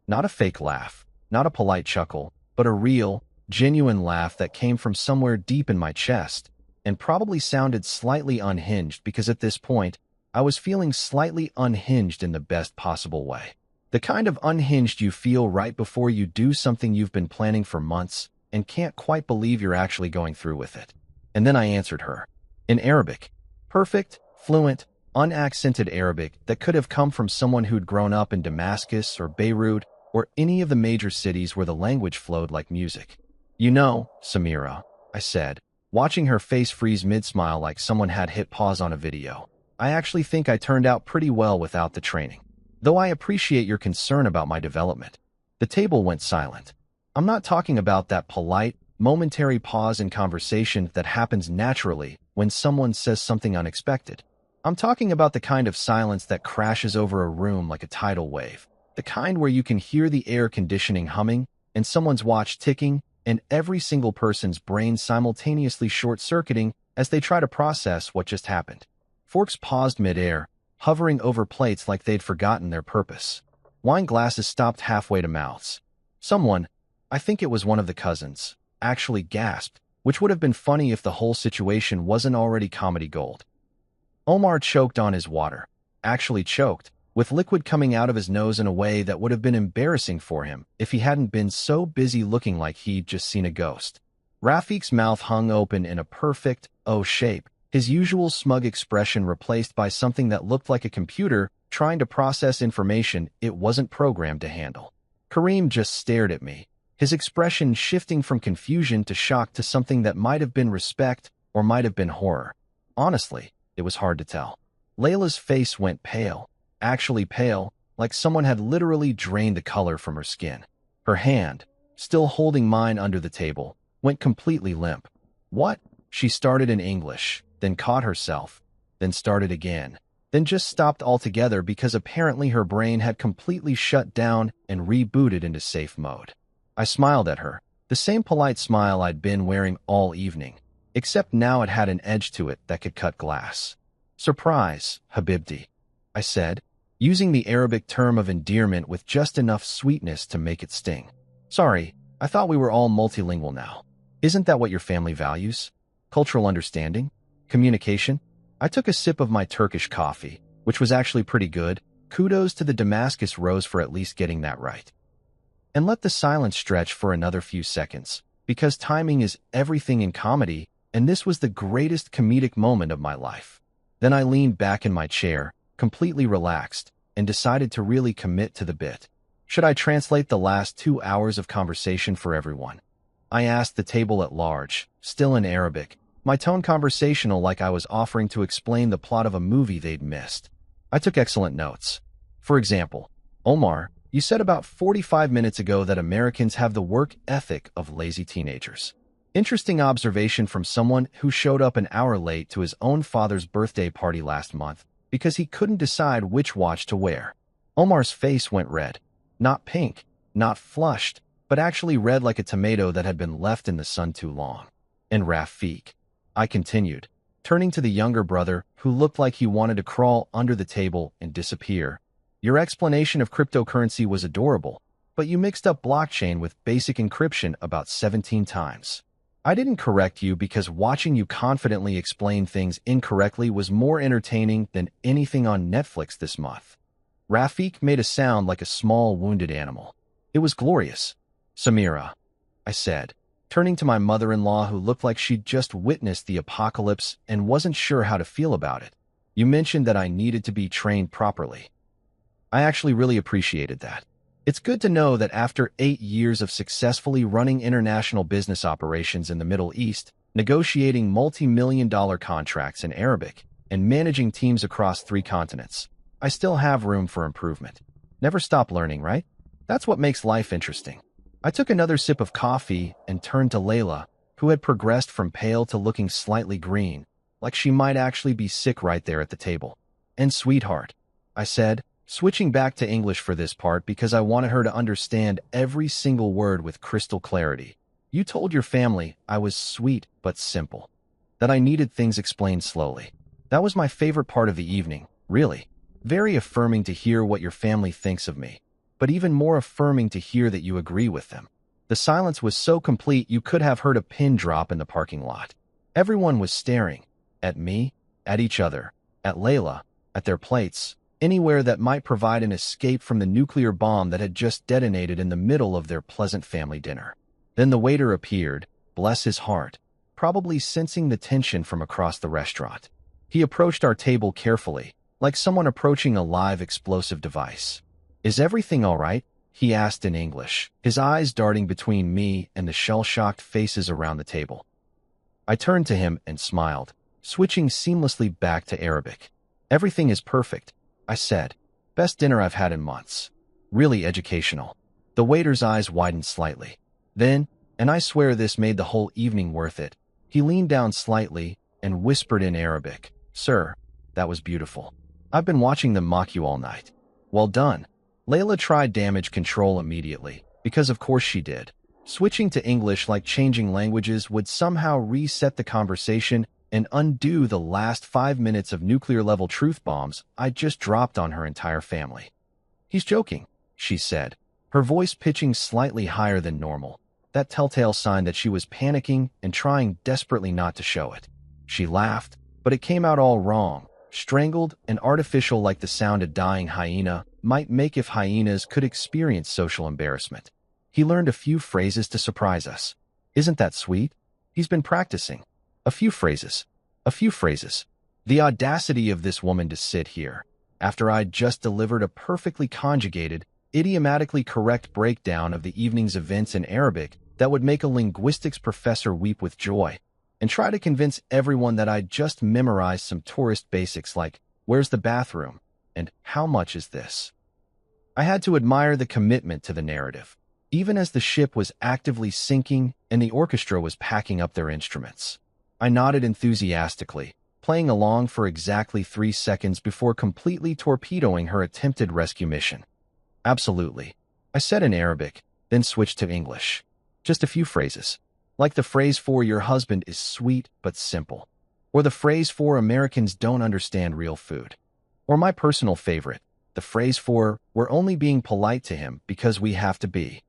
Speaker 1: Not a fake laugh, not a polite chuckle, but a real, genuine laugh that came from somewhere deep in my chest, and probably sounded slightly unhinged because at this point, I was feeling slightly unhinged in the best possible way. The kind of unhinged you feel right before you do something you've been planning for months and can't quite believe you're actually going through with it. And then I answered her. In Arabic. Perfect, fluent, unaccented Arabic that could have come from someone who'd grown up in Damascus or Beirut or any of the major cities where the language flowed like music. You know, Samira, I said, watching her face freeze mid-smile like someone had hit pause on a video. I actually think I turned out pretty well without the training. Though I appreciate your concern about my development. The table went silent. I'm not talking about that polite, momentary pause in conversation that happens naturally when someone says something unexpected. I'm talking about the kind of silence that crashes over a room like a tidal wave. The kind where you can hear the air conditioning humming and someone's watch ticking and every single person's brain simultaneously short-circuiting as they try to process what just happened. Forks paused mid-air, hovering over plates like they'd forgotten their purpose. Wine glasses stopped halfway to mouths. Someone, I think it was one of the cousins, actually gasped, which would have been funny if the whole situation wasn't already comedy gold. Omar choked on his water, actually choked, with liquid coming out of his nose in a way that would have been embarrassing for him if he hadn't been so busy looking like he'd just seen a ghost. Rafiq's mouth hung open in a perfect O shape, his usual smug expression replaced by something that looked like a computer trying to process information it wasn't programmed to handle. Kareem just stared at me, his expression shifting from confusion to shock to something that might have been respect or might have been horror. Honestly, it was hard to tell. Layla's face went pale. Actually pale, like someone had literally drained the color from her skin. Her hand, still holding mine under the table, went completely limp. What? She started in English, then caught herself, then started again, then just stopped altogether because apparently her brain had completely shut down and rebooted into safe mode. I smiled at her, the same polite smile I'd been wearing all evening, except now it had an edge to it that could cut glass. Surprise, Habibti, I said, using the Arabic term of endearment with just enough sweetness to make it sting. Sorry, I thought we were all multilingual now. Isn't that what your family values? Cultural understanding? Communication? I took a sip of my Turkish coffee, which was actually pretty good. Kudos to the Damascus Rose for at least getting that right. And let the silence stretch for another few seconds, because timing is everything in comedy, and this was the greatest comedic moment of my life. Then I leaned back in my chair, completely relaxed, and decided to really commit to the bit. Should I translate the last 2 hours of conversation for everyone? I asked the table at large, still in Arabic, my tone conversational like I was offering to explain the plot of a movie they'd missed. I took excellent notes. For example, Omar, you said about 45 minutes ago that Americans have the work ethic of lazy teenagers. Interesting observation from someone who showed up an hour late to his own father's birthday party last month because he couldn't decide which watch to wear. Omar's face went red. Not pink, not flushed, but actually red like a tomato that had been left in the sun too long. And Rafiq, I continued, turning to the younger brother who looked like he wanted to crawl under the table and disappear. Your explanation of cryptocurrency was adorable, but you mixed up blockchain with basic encryption about 17 times. I didn't correct you because watching you confidently explain things incorrectly was more entertaining than anything on Netflix this month. Rafiq made a sound like a small wounded animal. It was glorious. Samira, I said, turning to my mother-in-law who looked like she'd just witnessed the apocalypse and wasn't sure how to feel about it. You mentioned that I needed to be trained properly. I actually really appreciated that. It's good to know that after 8 years of successfully running international business operations in the Middle East, negotiating multi-million-dollar contracts in Arabic, and managing teams across 3 continents, I still have room for improvement. Never stop learning, right? That's what makes life interesting. I took another sip of coffee and turned to Layla, who had progressed from pale to looking slightly green, like she might actually be sick right there at the table. "And sweetheart," I said, switching back to English for this part because I wanted her to understand every single word with crystal clarity. "You told your family I was sweet but simple. That I needed things explained slowly. That was my favorite part of the evening, really. Very affirming to hear what your family thinks of me, but even more affirming to hear that you agree with them." The silence was so complete you could have heard a pin drop in the parking lot. Everyone was staring. At me, at each other, at Layla, at their plates, anywhere that might provide an escape from the nuclear bomb that had just detonated in the middle of their pleasant family dinner. Then the waiter appeared, bless his heart, probably sensing the tension from across the restaurant. He approached our table carefully, like someone approaching a live explosive device. "Is everything all right?" he asked in English, his eyes darting between me and the shell-shocked faces around the table. I turned to him and smiled, switching seamlessly back to Arabic. "Everything is perfect," I said. "Best dinner I've had in months. Really educational." The waiter's eyes widened slightly. Then, and I swear this made the whole evening worth it, he leaned down slightly and whispered in Arabic, "Sir, that was beautiful. I've been watching them mock you all night." "Well done." Layla tried damage control immediately, because of course she did. Switching to English like changing languages would somehow reset the conversation and undo the last 5 minutes of nuclear-level truth bombs I just dropped on her entire family. "He's joking," she said, her voice pitching slightly higher than normal, that telltale sign that she was panicking and trying desperately not to show it. She laughed, but it came out all wrong, strangled and artificial like the sound a dying hyena might make if hyenas could experience social embarrassment. "He learned a few phrases to surprise us. Isn't that sweet? He's been practicing. A few phrases. A few phrases." The audacity of this woman to sit here, after I'd just delivered a perfectly conjugated, idiomatically correct breakdown of the evening's events in Arabic that would make a linguistics professor weep with joy, and try to convince everyone that I'd just memorized some tourist basics like, "Where's the bathroom?" and "How much is this?" I had to admire the commitment to the narrative, even as the ship was actively sinking and the orchestra was packing up their instruments. I nodded enthusiastically, playing along for exactly 3 seconds before completely torpedoing her attempted rescue mission. "Absolutely," I said in Arabic, then switched to English. "Just a few phrases. Like the phrase for your husband is sweet but simple. Or the phrase for Americans don't understand real food. Or my personal favorite, the phrase for we're only being polite to him because we have to be.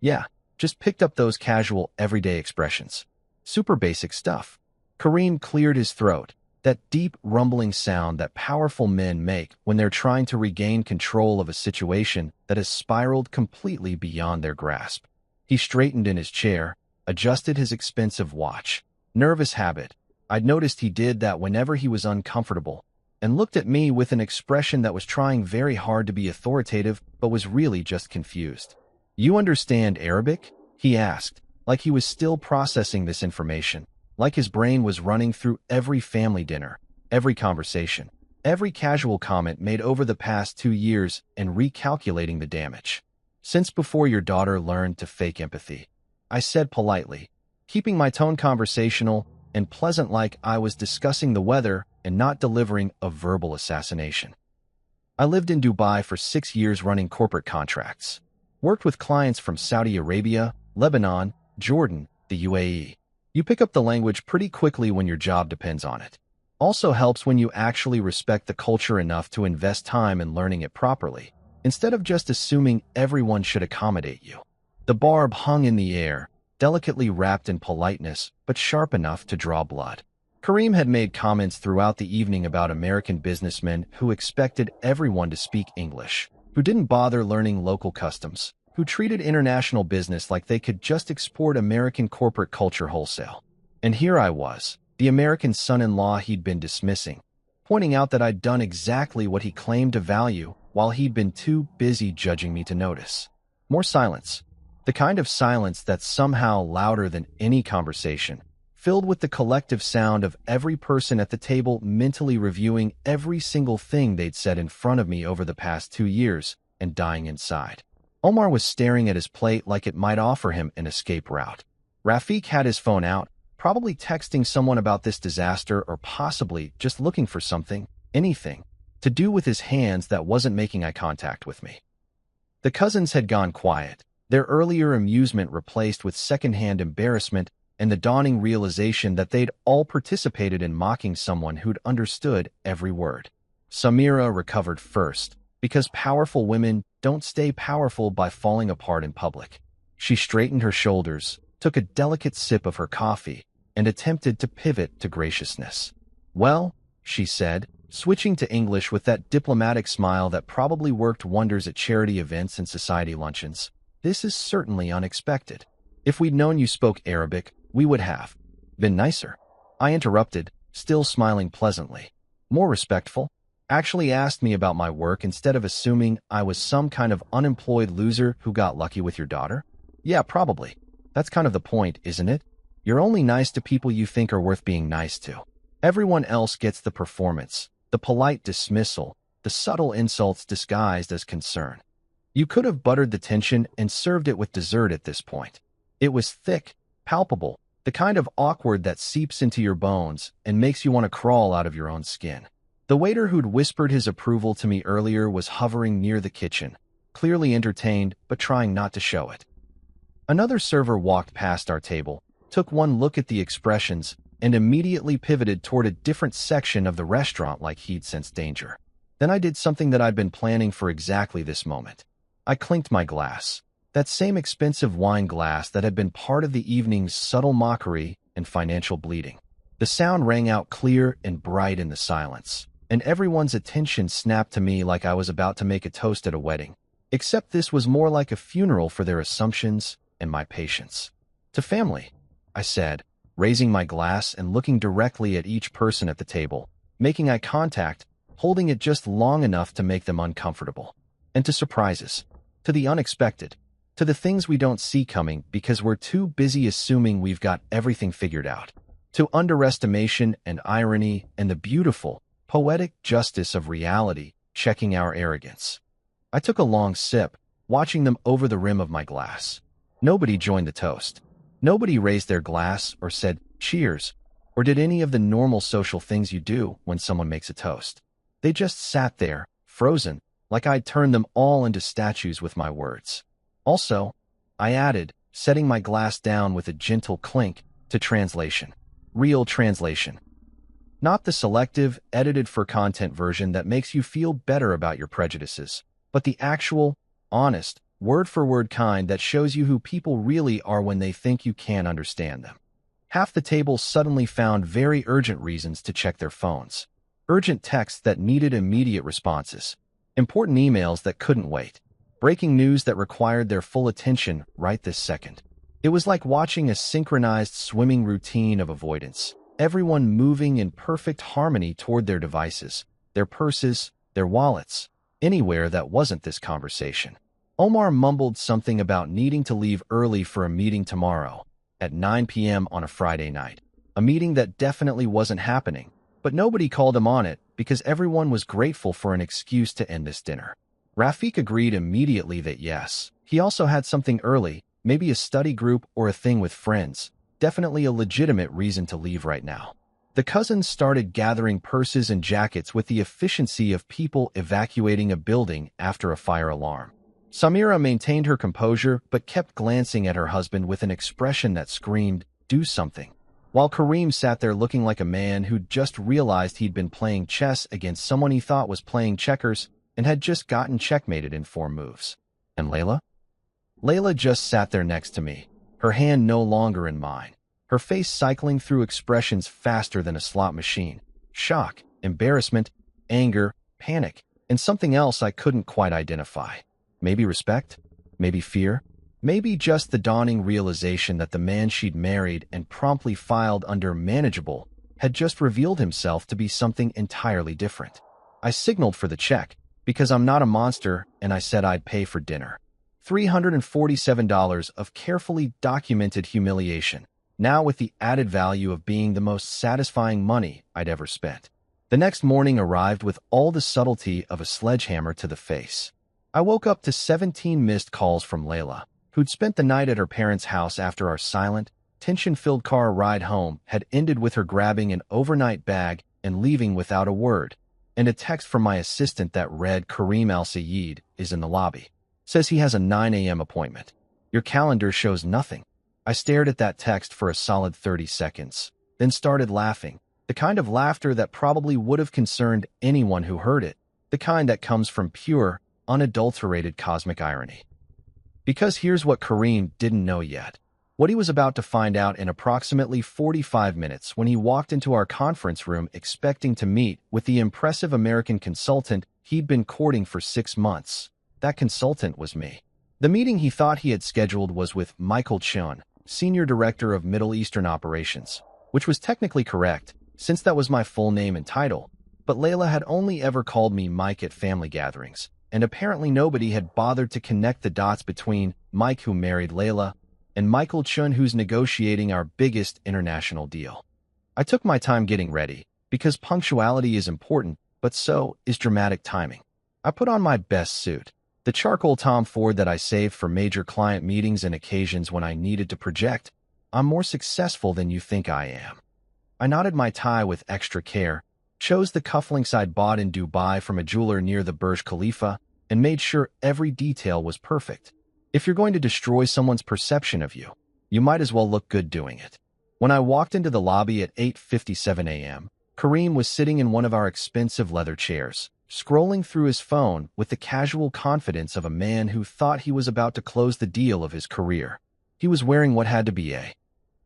Speaker 1: Yeah, just picked up those casual, everyday expressions. Super basic stuff." Kareem cleared his throat, that deep, rumbling sound that powerful men make when they're trying to regain control of a situation that has spiraled completely beyond their grasp. He straightened in his chair, adjusted his expensive watch. Nervous habit. I'd noticed he did that whenever he was uncomfortable, and looked at me with an expression that was trying very hard to be authoritative but was really just confused. "You understand Arabic?" he asked, like he was still processing this information, like his brain was running through every family dinner, every conversation, every casual comment made over the past 2 years and recalculating the damage. "Since before your daughter learned to fake empathy," I said politely, keeping my tone conversational and pleasant like I was discussing the weather and not delivering a verbal assassination. "I lived in Dubai for 6 years running corporate contracts. Worked with clients from Saudi Arabia, Lebanon, Jordan, the UAE. You pick up the language pretty quickly when your job depends on it. Also helps when you actually respect the culture enough to invest time in learning it properly, instead of just assuming everyone should accommodate you." The barb hung in the air, delicately wrapped in politeness, but sharp enough to draw blood. Kareem had made comments throughout the evening about American businessmen who expected everyone to speak English, who didn't bother learning local customs, who treated international business like they could just export American corporate culture wholesale. And here I was, the American son-in-law he'd been dismissing, pointing out that I'd done exactly what he claimed to value while he'd been too busy judging me to notice. More silence. The kind of silence that's somehow louder than any conversation, filled with the collective sound of every person at the table mentally reviewing every single thing they'd said in front of me over the past 2 years and dying inside. Omar was staring at his plate like it might offer him an escape route. Rafiq had his phone out, probably texting someone about this disaster or possibly just looking for something, anything, to do with his hands that wasn't making eye contact with me. The cousins had gone quiet, their earlier amusement replaced with secondhand embarrassment and the dawning realization that they'd all participated in mocking someone who'd understood every word. Samira recovered first, because powerful women don't stay powerful by falling apart in public. She straightened her shoulders, took a delicate sip of her coffee, and attempted to pivot to graciousness. "Well," she said, switching to English with that diplomatic smile that probably worked wonders at charity events and society luncheons, "this is certainly unexpected. If we'd known you spoke Arabic, we would have been nicer." I interrupted, still smiling pleasantly. "More respectful? Actually asked me about my work instead of assuming I was some kind of unemployed loser who got lucky with your daughter? Yeah, probably. That's kind of the point, isn't it? You're only nice to people you think are worth being nice to. Everyone else gets the performance, the polite dismissal, the subtle insults disguised as concern. You could have buttered the tension and served it with dessert at this point. It was thick, palpable, the kind of awkward that seeps into your bones and makes you want to crawl out of your own skin. The waiter who'd whispered his approval to me earlier was hovering near the kitchen, clearly entertained but trying not to show it. Another server walked past our table, took one look at the expressions, and immediately pivoted toward a different section of the restaurant like he'd sensed danger. Then I did something that I'd been planning for exactly this moment. I clinked my glass, that same expensive wine glass that had been part of the evening's subtle mockery and financial bleeding. The sound rang out clear and bright in the silence, and everyone's attention snapped to me like I was about to make a toast at a wedding, except this was more like a funeral for their assumptions and my patience. "To family," I said, raising my glass and looking directly at each person at the table, making eye contact, holding it just long enough to make them uncomfortable. "And to surprises, to the unexpected, to the things we don't see coming because we're too busy assuming we've got everything figured out, to underestimation and irony and the beautiful, poetic justice of reality checking our arrogance." I took a long sip, watching them over the rim of my glass. Nobody joined the toast. Nobody raised their glass or said, "Cheers," or did any of the normal social things you do when someone makes a toast. They just sat there, frozen, like I'd turned them all into statues with my words. "Also," I added, setting my glass down with a gentle clink, "to translation. Real translation. Not the selective, edited-for-content version that makes you feel better about your prejudices, but the actual, honest, word-for-word kind that shows you who people really are when they think you can't understand them." Half the table suddenly found very urgent reasons to check their phones. Urgent texts that needed immediate responses. Important emails that couldn't wait. Breaking news that required their full attention right this second. It was like watching a synchronized swimming routine of avoidance. Everyone moving in perfect harmony toward their devices, their purses, their wallets, anywhere that wasn't this conversation. Omar mumbled something about needing to leave early for a meeting tomorrow, at 9 p.m. on a Friday night. A meeting that definitely wasn't happening, but nobody called him on it because everyone was grateful for an excuse to end this dinner. Rafiq agreed immediately that yes, he also had something early, maybe a study group or a thing with friends, definitely a legitimate reason to leave right now. The cousins started gathering purses and jackets with the efficiency of people evacuating a building after a fire alarm. Samira maintained her composure but kept glancing at her husband with an expression that screamed, "Do something," while Kareem sat there looking like a man who'd just realized he'd been playing chess against someone he thought was playing checkers and had just gotten checkmated in 4 moves. And Layla? Layla just sat there next to me, her hand no longer in mine, her face cycling through expressions faster than a slot machine. Shock, embarrassment, anger, panic, and something else I couldn't quite identify. Maybe respect? Maybe fear? Maybe just the dawning realization that the man she'd married and promptly filed under manageable had just revealed himself to be something entirely different. I signaled for the check, because I'm not a monster, and I said I'd pay for dinner. $347 of carefully documented humiliation, now with the added value of being the most satisfying money I'd ever spent. The next morning arrived with all the subtlety of a sledgehammer to the face. I woke up to 17 missed calls from Layla, who'd spent the night at her parents' house after our silent, tension-filled car ride home had ended with her grabbing an overnight bag and leaving without a word, and a text from my assistant that read, "Kareem Al-Sayed is in the lobby. Says he has a 9 a.m. appointment. Your calendar shows nothing." I stared at that text for a solid 30 seconds, then started laughing, the kind of laughter that probably would have concerned anyone who heard it, the kind that comes from pure, unadulterated cosmic irony. Because here's what Kareem didn't know yet. What he was about to find out in approximately 45 minutes when he walked into our conference room expecting to meet with the impressive American consultant he'd been courting for 6 months. That consultant was me. The meeting he thought he had scheduled was with Michael Chun, Senior Director of Middle Eastern Operations, which was technically correct, since that was my full name and title, but Layla had only ever called me Mike at family gatherings, and apparently nobody had bothered to connect the dots between Mike, who married Layla, and Michael Chun, who's negotiating our biggest international deal. I took my time getting ready, because punctuality is important, but so is dramatic timing. I put on my best suit, the charcoal Tom Ford that I saved for major client meetings and occasions when I needed to project, "I'm more successful than you think I am." I knotted my tie with extra care, chose the cufflinks I'd bought in Dubai from a jeweler near the Burj Khalifa, and made sure every detail was perfect. If you're going to destroy someone's perception of you, you might as well look good doing it. When I walked into the lobby at 8:57 a.m., Kareem was sitting in one of our expensive leather chairs, scrolling through his phone with the casual confidence of a man who thought he was about to close the deal of his career. He was wearing what had to be a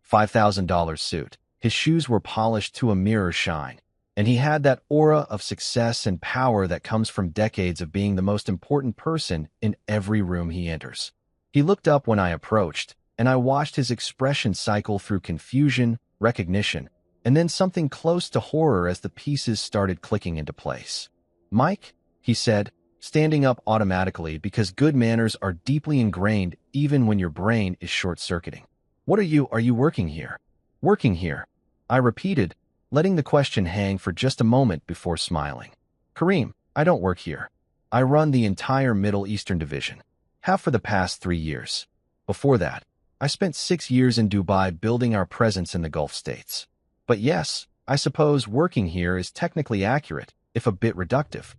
Speaker 1: $5,000 suit. His shoes were polished to a mirror shine, and he had that aura of success and power that comes from decades of being the most important person in every room he enters. He looked up when I approached, and I watched his expression cycle through confusion, recognition, and then something close to horror as the pieces started clicking into place. "Mike," he said, standing up automatically because good manners are deeply ingrained even when your brain is short-circuiting. Are you working here?" "Working here," I repeated, letting the question hang for just a moment before smiling. "Kareem, I don't work here. I run the entire Middle Eastern division. Have for the past 3 years. Before that, I spent 6 years in Dubai building our presence in the Gulf states. But yes, I suppose working here is technically accurate, if a bit reductive."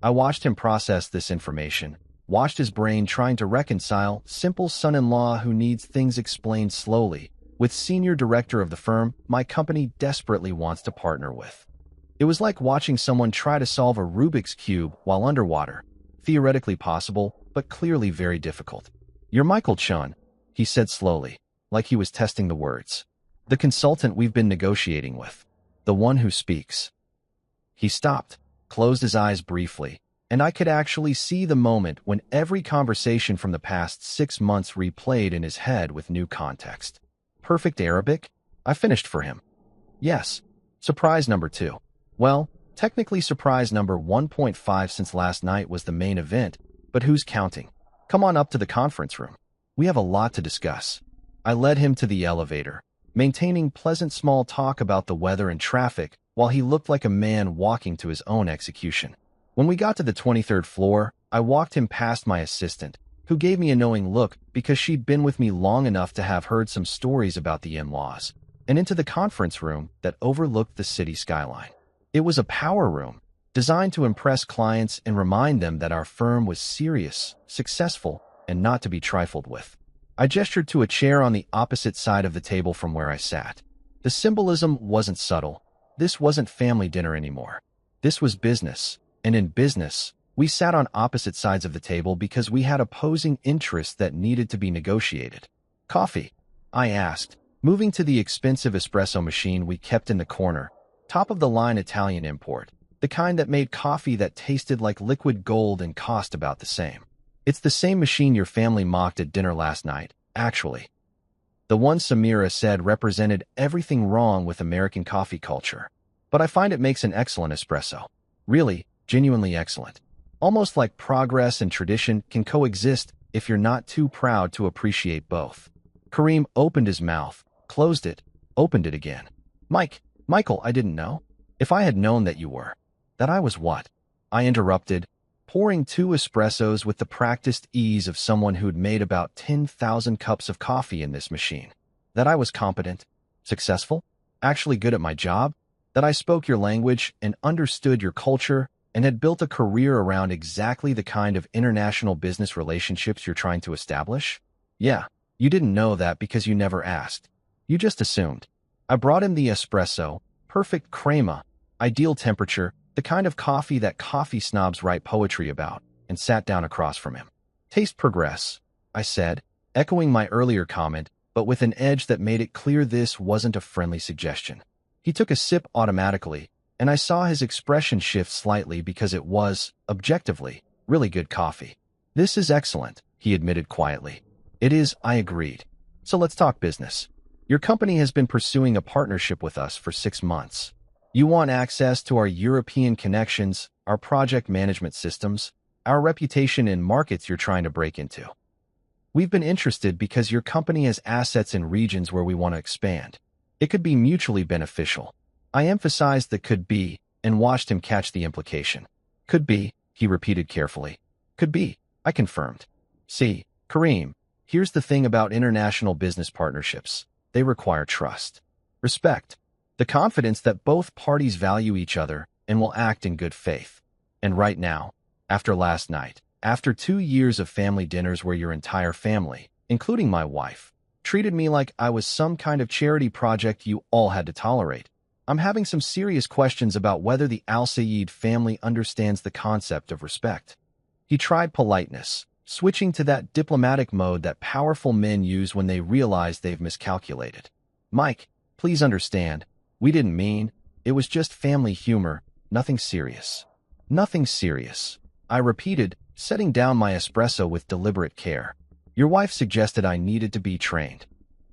Speaker 1: I watched him process this information, watched his brain trying to reconcile simple son-in-law who needs things explained slowly with senior director of the firm my company desperately wants to partner with. It was like watching someone try to solve a Rubik's Cube while underwater. Theoretically possible, but clearly very difficult. "You're Michael Chun," he said slowly, like he was testing the words. "The consultant we've been negotiating with. The one who speaks." He stopped, closed his eyes briefly, and I could actually see the moment when every conversation from the past 6 months replayed in his head with new context. Perfect Arabic? I finished for him. Yes. Surprise number 2. Well, technically surprise number 1.5 since last night was the main event, but who's counting? "Come on up to the conference room. We have a lot to discuss." I led him to the elevator, maintaining pleasant small talk about the weather and traffic while he looked like a man walking to his own execution. When we got to the 23rd floor, I walked him past my assistant, who gave me a knowing look because she'd been with me long enough to have heard some stories about the in-laws, and into the conference room that overlooked the city skyline. It was a power room, designed to impress clients and remind them that our firm was serious, successful, and not to be trifled with. I gestured to a chair on the opposite side of the table from where I sat. The symbolism wasn't subtle. This wasn't family dinner anymore. This was business, and in business, we sat on opposite sides of the table because we had opposing interests that needed to be negotiated. "Coffee?" I asked, moving to the expensive espresso machine we kept in the corner, top-of-the-line Italian import, the kind that made coffee that tasted like liquid gold and cost about the same. It's the same machine your family mocked at dinner last night, actually. The one Samira said represented everything wrong with American coffee culture. But I find it makes an excellent espresso. Really, genuinely excellent. Almost like progress and tradition can coexist if you're not too proud to appreciate both. Kareem opened his mouth, closed it, opened it again. Michael, I didn't know. If I had known that you were. That I was what? I interrupted, pouring 2 espressos with the practiced ease of someone who'd made about 10,000 cups of coffee in this machine. That I was competent, successful, actually good at my job, that I spoke your language and understood your culture and had built a career around exactly the kind of international business relationships you're trying to establish? Yeah, you didn't know that because you never asked. You just assumed. I brought him the espresso, perfect crema, ideal temperature, the kind of coffee that coffee snobs write poetry about, and sat down across from him. Taste progress, I said, echoing my earlier comment, but with an edge that made it clear this wasn't a friendly suggestion. He took a sip automatically, and I saw his expression shift slightly because it was, objectively, really good coffee. This is excellent, he admitted quietly. It is, I agreed. So let's talk business. Your company has been pursuing a partnership with us for 6 months. You want access to our European connections, our project management systems, our reputation in markets you're trying to break into. We've been interested because your company has assets in regions where we want to expand. It could be mutually beneficial. I emphasized the could be and watched him catch the implication. Could be, he repeated carefully. Could be, I confirmed. See, Kareem, here's the thing about international business partnerships. They require trust, respect, the confidence that both parties value each other and will act in good faith. And right now, after last night, after 2 years of family dinners where your entire family, including my wife, treated me like I was some kind of charity project you all had to tolerate, I'm having some serious questions about whether the Al-Sayed family understands the concept of respect. He tried politeness, switching to that diplomatic mode that powerful men use when they realize they've miscalculated. Mike, please understand, we didn't mean, it was just family humor, nothing serious. Nothing serious, I repeated, setting down my espresso with deliberate care. Your wife suggested I needed to be trained.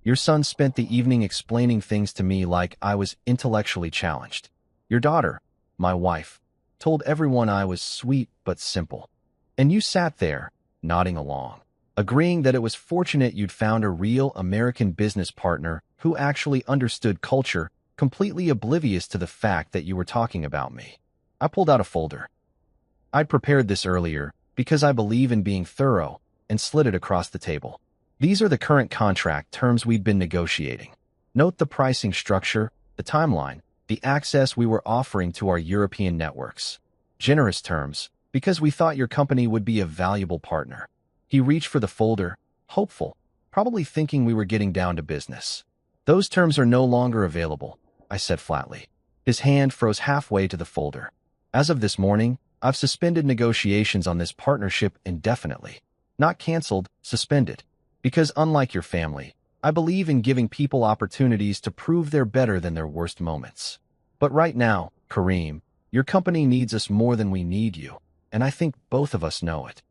Speaker 1: Your son spent the evening explaining things to me like I was intellectually challenged. Your daughter, my wife, told everyone I was sweet but simple. And you sat there, nodding along, agreeing that it was fortunate you'd found a real American business partner who actually understood culture, completely oblivious to the fact that you were talking about me. I pulled out a folder. I'd prepared this earlier because I believe in being thorough and slid it across the table. These are the current contract terms we'd been negotiating. Note the pricing structure, the timeline, the access we were offering to our European networks. Generous terms, because we thought your company would be a valuable partner. He reached for the folder, hopeful, probably thinking we were getting down to business. Those terms are no longer available, I said flatly. His hand froze halfway to the folder. As of this morning, I've suspended negotiations on this partnership indefinitely. Not canceled, suspended. Because unlike your family, I believe in giving people opportunities to prove they're better than their worst moments. But right now, Kareem, your company needs us more than we need you, and I think both of us know it.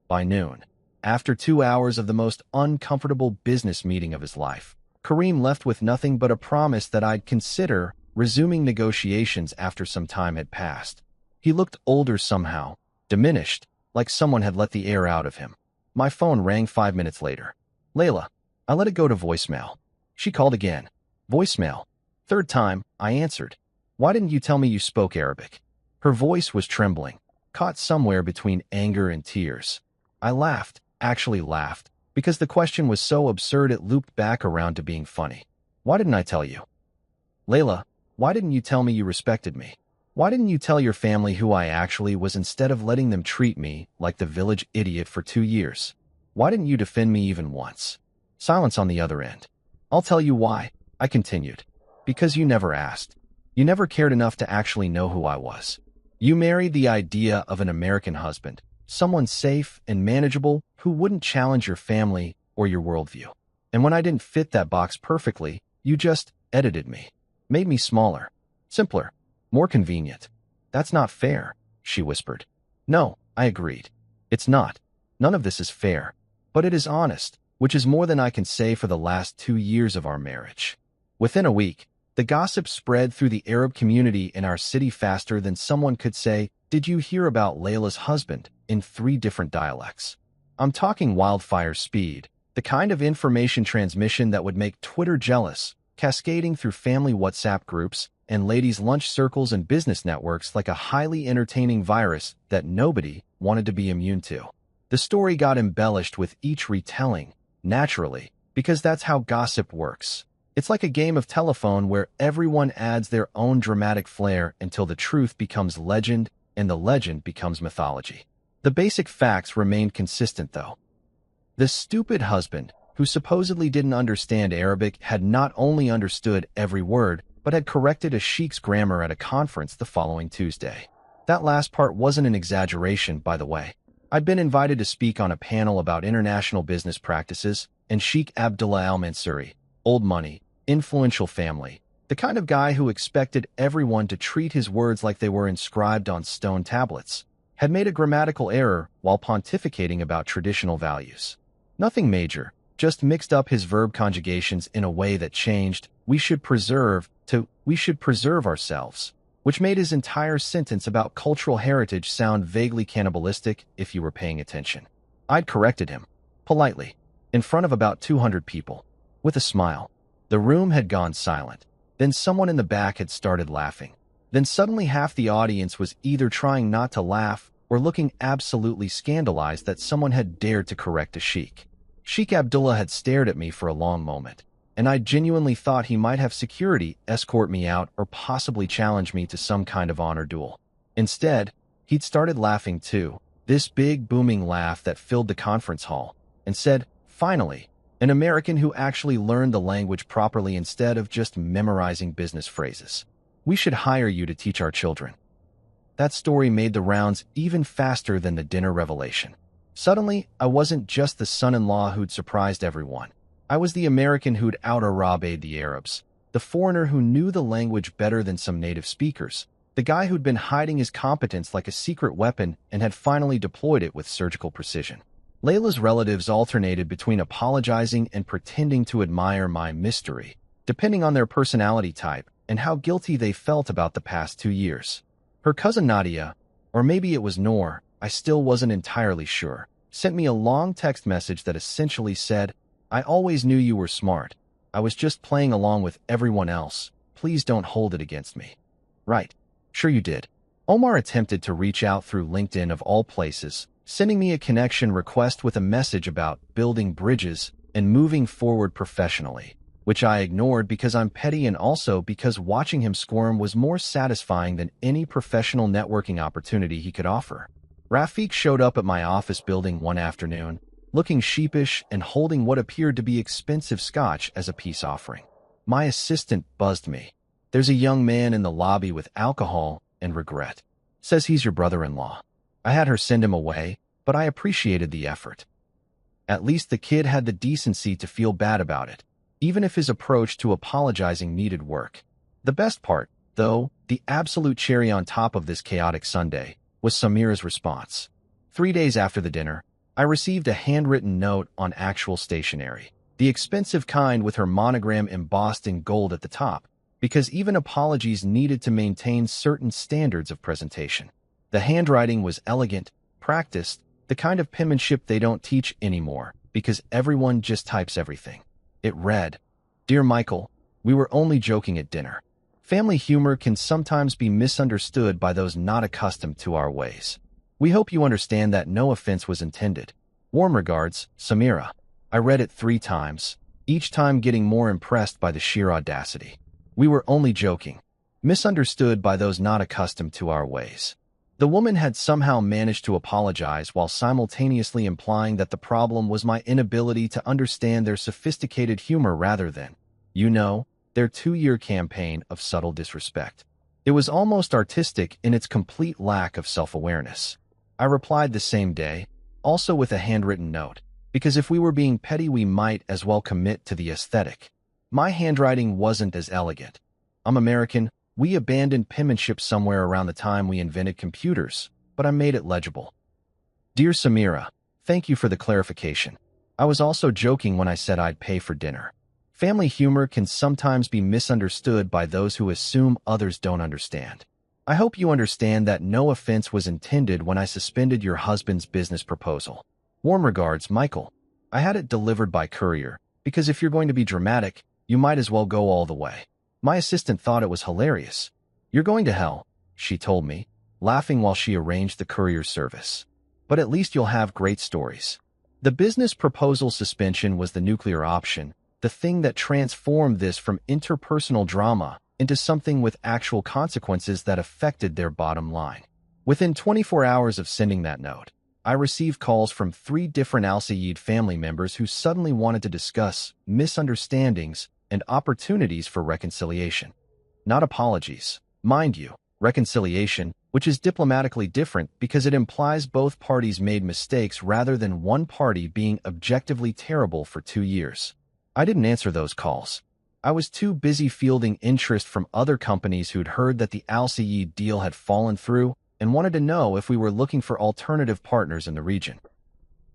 Speaker 1: By noon, after 2 hours of the most uncomfortable business meeting of his life, Kareem left with nothing but a promise that I'd consider resuming negotiations after some time had passed. He looked older somehow, diminished, like someone had let the air out of him. My phone rang 5 minutes later. Layla, I let it go to voicemail. She called again. Voicemail. Third time, I answered. Why didn't you tell me you spoke Arabic? Her voice was trembling, caught somewhere between anger and tears. I laughed, actually laughed, because the question was so absurd it looped back around to being funny. Why didn't I tell you? Layla, why didn't you tell me you respected me? Why didn't you tell your family who I actually was instead of letting them treat me like the village idiot for 2 years? Why didn't you defend me even once? Silence on the other end. I'll tell you why, I continued. Because you never asked. You never cared enough to actually know who I was. You married the idea of an American husband, someone safe and manageable who wouldn't challenge your family or your worldview. And when I didn't fit that box perfectly, you just edited me, made me smaller, simpler, more convenient. That's not fair, she whispered. No, I agreed. It's not. None of this is fair, but it is honest, which is more than I can say for the last 2 years of our marriage. Within a week, the gossip spread through the Arab community in our city faster than someone could say, "Did you hear about Layla's husband?" in 3 different dialects. I'm talking wildfire speed, the kind of information transmission that would make Twitter jealous, cascading through family WhatsApp groups and ladies' lunch circles and business networks like a highly entertaining virus that nobody wanted to be immune to. The story got embellished with each retelling, naturally, because that's how gossip works. It's like a game of telephone where everyone adds their own dramatic flair until the truth becomes legend and the legend becomes mythology. The basic facts remained consistent, though. The stupid husband, who supposedly didn't understand Arabic, had not only understood every word, but had corrected a sheikh's grammar at a conference the following Tuesday. That last part wasn't an exaggeration, by the way. I'd been invited to speak on a panel about international business practices, and Sheikh Abdullah Al-Mansuri, old money, influential family, the kind of guy who expected everyone to treat his words like they were inscribed on stone tablets, had made a grammatical error while pontificating about traditional values. Nothing major, just mixed up his verb conjugations in a way that changed "we should preserve" to "we should preserve ourselves," which made his entire sentence about cultural heritage sound vaguely cannibalistic if you were paying attention. I'd corrected him, politely, in front of about 200 people, with a smile. The room had gone silent. Then someone in the back had started laughing. Then suddenly half the audience was either trying not to laugh or looking absolutely scandalized that someone had dared to correct a sheikh. Sheikh Abdullah had stared at me for a long moment, and I genuinely thought he might have security escort me out or possibly challenge me to some kind of honor duel. Instead, he'd started laughing too, this big booming laugh that filled the conference hall, and said, finally, an American who actually learned the language properly instead of just memorizing business phrases, "We should hire you to teach our children." That story made the rounds even faster than the dinner revelation. Suddenly, I wasn't just the son-in-law who'd surprised everyone. I was the American who'd out-Arabed the Arabs, the foreigner who knew the language better than some native speakers, the guy who'd been hiding his competence like a secret weapon and had finally deployed it with surgical precision. Layla's relatives alternated between apologizing and pretending to admire my mystery, depending on their personality type and how guilty they felt about the past 2 years. Her cousin Nadia, or maybe it was Noor, I still wasn't entirely sure, sent me a long text message that essentially said, "I always knew you were smart. I was just playing along with everyone else. Please don't hold it against me." Right. Sure you did. Omar attempted to reach out through LinkedIn of all places, sending me a connection request with a message about building bridges and moving forward professionally, which I ignored because I'm petty and also because watching him squirm was more satisfying than any professional networking opportunity he could offer. Rafiq showed up at my office building one afternoon, looking sheepish and holding what appeared to be expensive scotch as a peace offering. My assistant buzzed me. "There's a young man in the lobby with alcohol and regret. Says he's your brother-in-law." I had her send him away, but I appreciated the effort. At least the kid had the decency to feel bad about it, even if his approach to apologizing needed work. The best part, though, the absolute cherry on top of this chaotic Sunday, was Samira's response. 3 days after the dinner, I received a handwritten note on actual stationery, the expensive kind with her monogram embossed in gold at the top, because even apologies needed to maintain certain standards of presentation. The handwriting was elegant, practiced, the kind of penmanship they don't teach anymore, because everyone just types everything. It read, "Dear Michael, we were only joking at dinner. Family humor can sometimes be misunderstood by those not accustomed to our ways. We hope you understand that no offense was intended. Warm regards, Samira." I read it 3 times, each time getting more impressed by the sheer audacity. We were only joking. Misunderstood by those not accustomed to our ways. The woman had somehow managed to apologize while simultaneously implying that the problem was my inability to understand their sophisticated humor rather than, their 2-year campaign of subtle disrespect. It was almost artistic in its complete lack of self-awareness. I replied the same day, also with a handwritten note, because if we were being petty we might as well commit to the aesthetic. My handwriting wasn't as elegant. I'm American. We abandoned penmanship somewhere around the time we invented computers, but I made it legible. "Dear Samira, Thank you for the clarification. I was also joking when I said I'd pay for dinner. Family humor can sometimes be misunderstood by those who assume others don't understand. I hope you understand that no offense was intended when I suspended your husband's business proposal. Warm regards, Michael. I had it delivered by courier, because if you're going to be dramatic, you might as well go all the way. My assistant thought it was hilarious. You're going to hell, she told me, laughing while she arranged the courier service. But at least you'll have great stories. The business proposal suspension was the nuclear option, the thing that transformed this from interpersonal drama into something with actual consequences that affected their bottom line. Within 24 hours of sending that note, I received calls from 3 different Al Sayed family members who suddenly wanted to discuss misunderstandings and opportunities for reconciliation. Not apologies. Mind you, reconciliation, which is diplomatically different because it implies both parties made mistakes rather than one party being objectively terrible for 2 years. I didn't answer those calls. I was too busy fielding interest from other companies who'd heard that the Al Sayed deal had fallen through and wanted to know if we were looking for alternative partners in the region.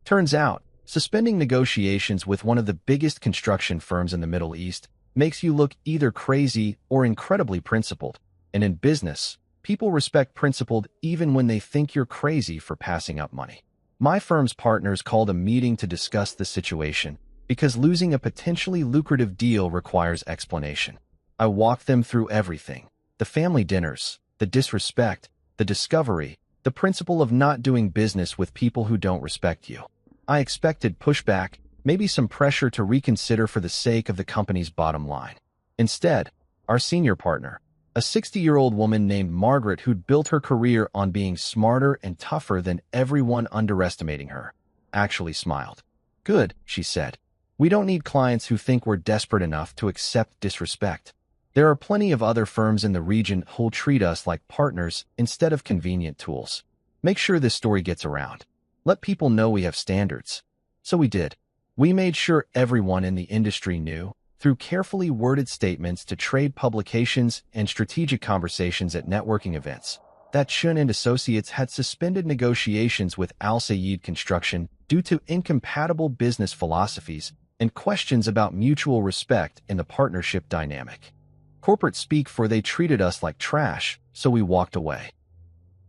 Speaker 1: Turns out, suspending negotiations with one of the biggest construction firms in the Middle East makes you look either crazy or incredibly principled. And in business, people respect principled even when they think you're crazy for passing up money. My firm's partners called a meeting to discuss the situation because losing a potentially lucrative deal requires explanation. I walked them through everything: the family dinners, the disrespect, the discovery, the principle of not doing business with people who don't respect you. I expected pushback, maybe some pressure to reconsider for the sake of the company's bottom line. Instead, our senior partner, a 60-year-old woman named Margaret who'd built her career on being smarter and tougher than everyone underestimating her, actually smiled. Good, she said. We don't need clients who think we're desperate enough to accept disrespect. There are plenty of other firms in the region who'll treat us like partners instead of convenient tools. Make sure this story gets around. Let people know we have standards. So we did. We made sure everyone in the industry knew, through carefully worded statements to trade publications and strategic conversations at networking events, that Shun and Associates had suspended negotiations with Al Sayed Construction due to incompatible business philosophies and questions about mutual respect in the partnership dynamic. Corporate speak for they treated us like trash, so we walked away.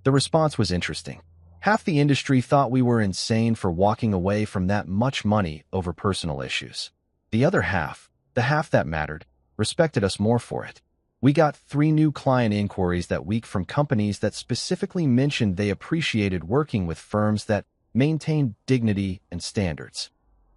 Speaker 1: The response was interesting. Half the industry thought we were insane for walking away from that much money over personal issues. The other half, the half that mattered, respected us more for it. We got 3 new client inquiries that week from companies that specifically mentioned they appreciated working with firms that maintained dignity and standards.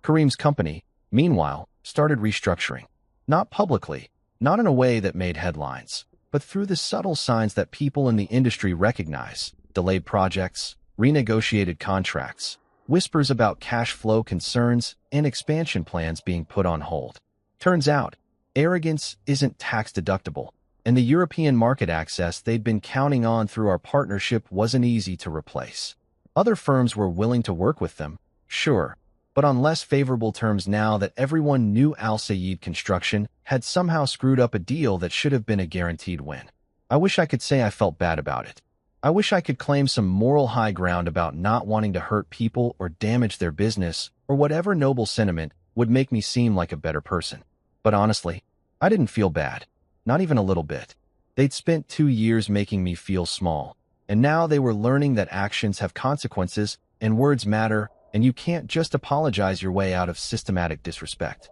Speaker 1: Kareem's company, meanwhile, started restructuring. Not publicly, not in a way that made headlines, but through the subtle signs that people in the industry recognize: delayed projects, renegotiated contracts, whispers about cash flow concerns, and expansion plans being put on hold. Turns out, arrogance isn't tax-deductible, and the European market access they'd been counting on through our partnership wasn't easy to replace. Other firms were willing to work with them, sure, but on less favorable terms now that everyone knew Al Sayed Construction had somehow screwed up a deal that should have been a guaranteed win. I wish I could say I felt bad about it. I wish I could claim some moral high ground about not wanting to hurt people or damage their business or whatever noble sentiment would make me seem like a better person. But honestly, I didn't feel bad. Not even a little bit. They'd spent 2 years making me feel small, and now they were learning that actions have consequences and words matter, and you can't just apologize your way out of systematic disrespect.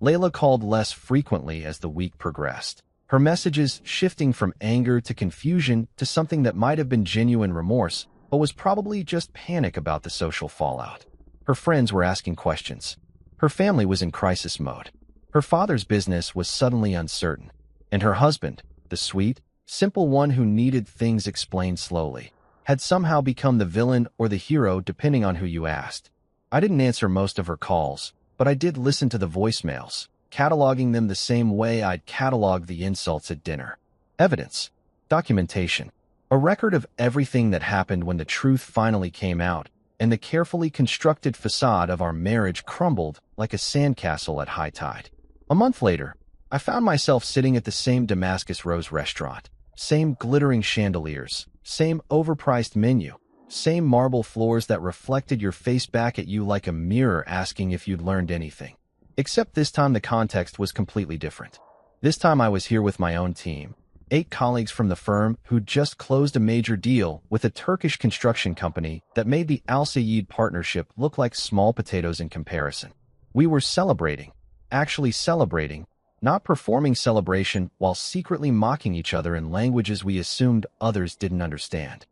Speaker 1: Layla called less frequently as the week progressed, her messages shifting from anger to confusion to something that might have been genuine remorse, but was probably just panic about the social fallout. Her friends were asking questions. Her family was in crisis mode. Her father's business was suddenly uncertain, and her husband, the sweet, simple one who needed things explained slowly, had somehow become the villain or the hero depending on who you asked. I didn't answer most of her calls, but I did listen to the voicemails, cataloging them the same way I'd catalog the insults at dinner. Evidence, documentation, a record of everything that happened when the truth finally came out, and the carefully constructed facade of our marriage crumbled like a sandcastle at high tide. A month later, I found myself sitting at the same Damascus Rose restaurant, same glittering chandeliers, same overpriced menu, Same marble floors that reflected your face back at you like a mirror asking if you'd learned anything. Except this time the context was completely different. This time I was here with my own team, 8 colleagues from the firm who'd just closed a major deal with a Turkish construction company that made the Al Sayed partnership look like small potatoes in comparison. We were celebrating, actually celebrating, not performing celebration while secretly mocking each other in languages we assumed others didn't understand.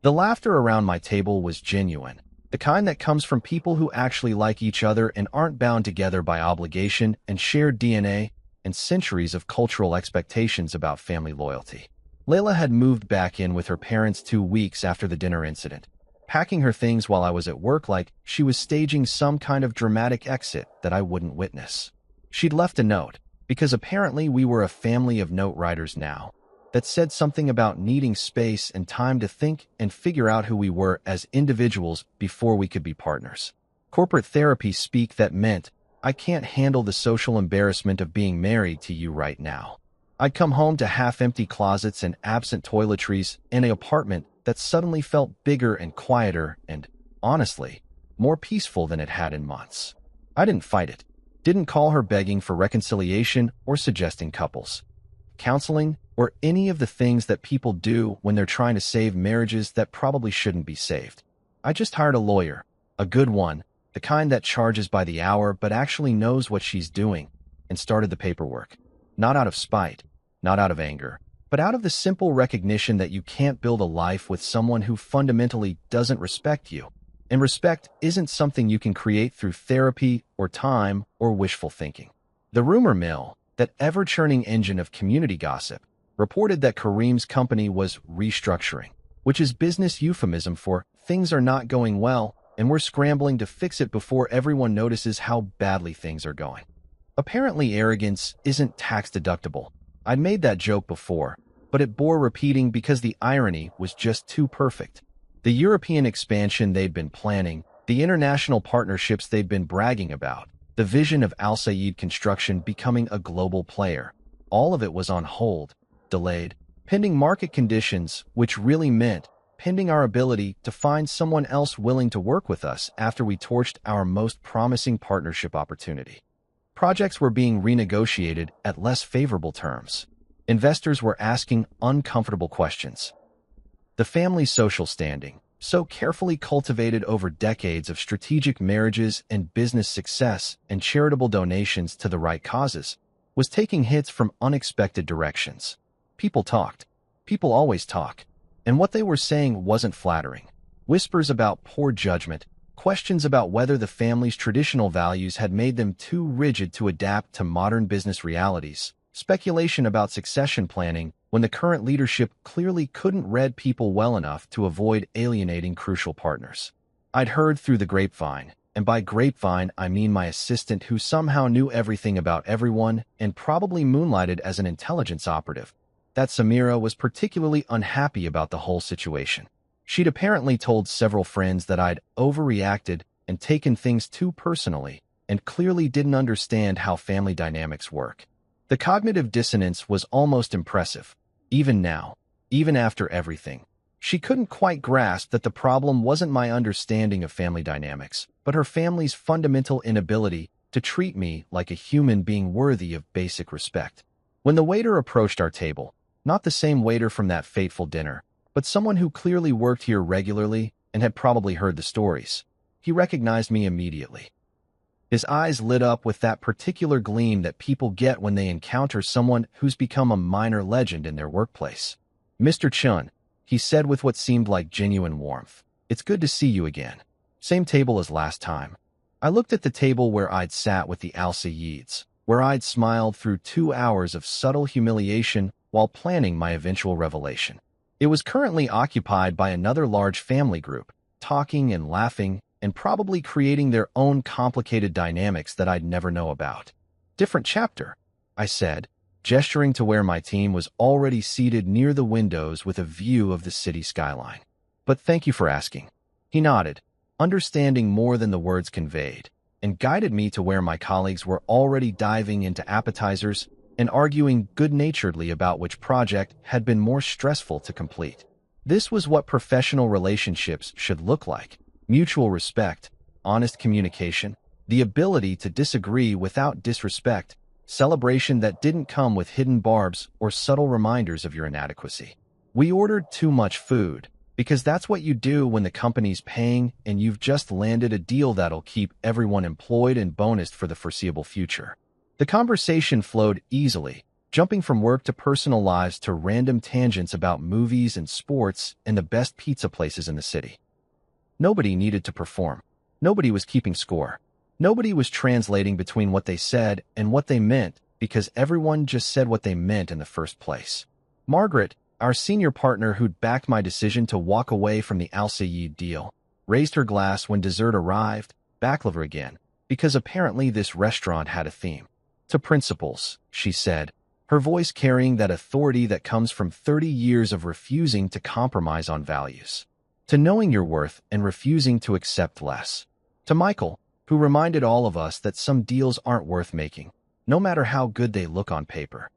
Speaker 1: The laughter around my table was genuine, the kind that comes from people who actually like each other and aren't bound together by obligation and shared DNA and centuries of cultural expectations about family loyalty. Layla had moved back in with her parents 2 weeks after the dinner incident, packing her things while I was at work like she was staging some kind of dramatic exit that I wouldn't witness. She'd left a note, because apparently we were a family of note writers now, that said something about needing space and time to think and figure out who we were as individuals before we could be partners. Corporate therapy speak that meant, I can't handle the social embarrassment of being married to you right now. I'd come home to half-empty closets and absent toiletries in an apartment that suddenly felt bigger and quieter and, honestly, more peaceful than it had in months. I didn't fight it, didn't call her begging for reconciliation or suggesting couples counseling, or any of the things that people do when they're trying to save marriages that probably shouldn't be saved. I just hired a lawyer, a good one, the kind that charges by the hour but actually knows what she's doing, and started the paperwork. Not out of spite, not out of anger, but out of the simple recognition that you can't build a life with someone who fundamentally doesn't respect you. And respect isn't something you can create through therapy or time or wishful thinking. The rumor mill, that ever-churning engine of community gossip, reported that Kareem's company was restructuring, which is business euphemism for things are not going well and we're scrambling to fix it before everyone notices how badly things are going. Apparently arrogance isn't tax-deductible. I'd made that joke before, but it bore repeating because the irony was just too perfect. The European expansion they'd been planning, the international partnerships they'd been bragging about, the vision of Al Sayed Construction becoming a global player. All of it was on hold, delayed, pending market conditions, which really meant pending our ability to find someone else willing to work with us after we torched our most promising partnership opportunity. Projects were being renegotiated at less favorable terms. Investors were asking uncomfortable questions. The family's social standing, so carefully cultivated over decades of strategic marriages and business success and charitable donations to the right causes, was taking hits from unexpected directions. People talked. People always talk. And what they were saying wasn't flattering. Whispers about poor judgment, questions about whether the family's traditional values had made them too rigid to adapt to modern business realities, speculation about succession planning when the current leadership clearly couldn't read people well enough to avoid alienating crucial partners. I'd heard through the grapevine, and by grapevine I mean my assistant who somehow knew everything about everyone and probably moonlighted as an intelligence operative, that Samira was particularly unhappy about the whole situation. She'd apparently told several friends that I'd overreacted and taken things too personally, and clearly didn't understand how family dynamics work. The cognitive dissonance was almost impressive. Even now, even after everything, she couldn't quite grasp that the problem wasn't my understanding of family dynamics, but her family's fundamental inability to treat me like a human being worthy of basic respect. When the waiter approached our table, not the same waiter from that fateful dinner, but someone who clearly worked here regularly and had probably heard the stories, he recognized me immediately. His eyes lit up with that particular gleam that people get when they encounter someone who's become a minor legend in their workplace. "Mr. Chun," he said with what seemed like genuine warmth, "it's good to see you again. Same table as last time." I looked at the table where I'd sat with the Al Sayeds, where I'd smiled through 2 hours of subtle humiliation while planning my eventual revelation. It was currently occupied by another large family group, talking and laughing, and probably creating their own complicated dynamics that I'd never know about. "Different chapter," I said, gesturing to where my team was already seated near the windows with a view of the city skyline. "But thank you for asking." He nodded, understanding more than the words conveyed, and guided me to where my colleagues were already diving into appetizers and arguing good-naturedly about which project had been more stressful to complete. This was what professional relationships should look like: mutual respect, honest communication, the ability to disagree without disrespect, celebration that didn't come with hidden barbs or subtle reminders of your inadequacy. We ordered too much food, because that's what you do when the company's paying and you've just landed a deal that'll keep everyone employed and bonused for the foreseeable future. The conversation flowed easily, jumping from work to personal lives to random tangents about movies and sports and the best pizza places in the city. Nobody needed to perform. Nobody was keeping score. Nobody was translating between what they said and what they meant, because everyone just said what they meant in the first place. Margaret, our senior partner who'd backed my decision to walk away from the Al Sayed deal, raised her glass when dessert arrived, baklava again, because apparently this restaurant had a theme. To principles, she said, her voice carrying that authority that comes from 30 years of refusing to compromise on values. To knowing your worth and refusing to accept less. To Michael, who reminded all of us that some deals aren't worth making, no matter how good they look on paper.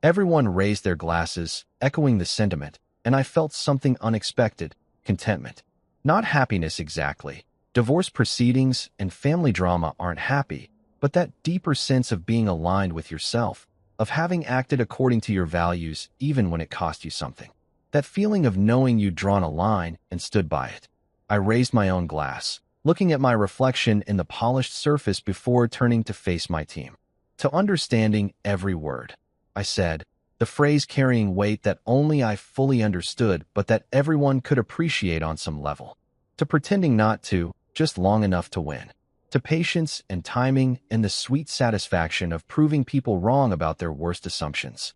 Speaker 1: Everyone raised their glasses, echoing the sentiment, and I felt something unexpected: contentment. Not happiness exactly. Divorce proceedings and family drama aren't happy, but that deeper sense of being aligned with yourself, of having acted according to your values even when it cost you something. That feeling of knowing you'd drawn a line and stood by it. I raised my own glass, looking at my reflection in the polished surface before turning to face my team. To understanding every word, I said, the phrase carrying weight that only I fully understood but that everyone could appreciate on some level. To pretending not to, just long enough to win. To patience and timing and the sweet satisfaction of proving people wrong about their worst assumptions.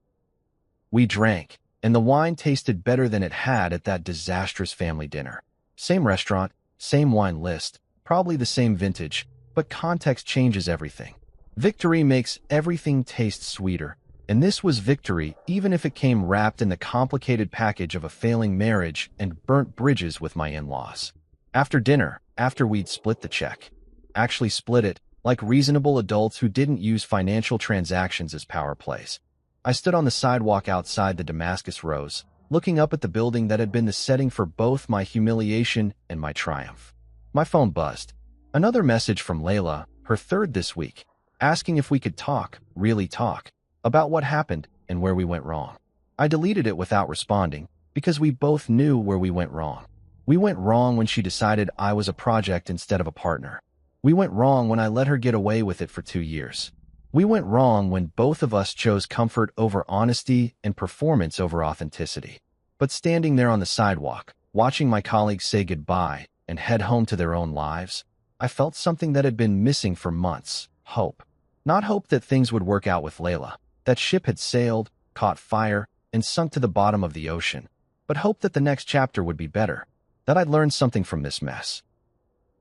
Speaker 1: We drank, and the wine tasted better than it had at that disastrous family dinner. Same restaurant, same wine list, probably the same vintage, but context changes everything. Victory makes everything taste sweeter, and this was victory even if it came wrapped in the complicated package of a failing marriage and burnt bridges with my in-laws. After dinner, after we'd split the check, actually split it, like reasonable adults who didn't use financial transactions as power plays, I stood on the sidewalk outside the Damascus Rose, looking up at the building that had been the setting for both my humiliation and my triumph. My phone buzzed. Another message from Layla, her third this week, asking if we could talk, really talk, about what happened and where we went wrong. I deleted it without responding, because we both knew where we went wrong. We went wrong when she decided I was a project instead of a partner. We went wrong when I let her get away with it for 2 years. We went wrong when both of us chose comfort over honesty and performance over authenticity. But standing there on the sidewalk, watching my colleagues say goodbye and head home to their own lives, I felt something that had been missing for months: hope. Not hope that things would work out with Layla, that ship had sailed, caught fire, and sunk to the bottom of the ocean, but hope that the next chapter would be better, that I'd learned something from this mess,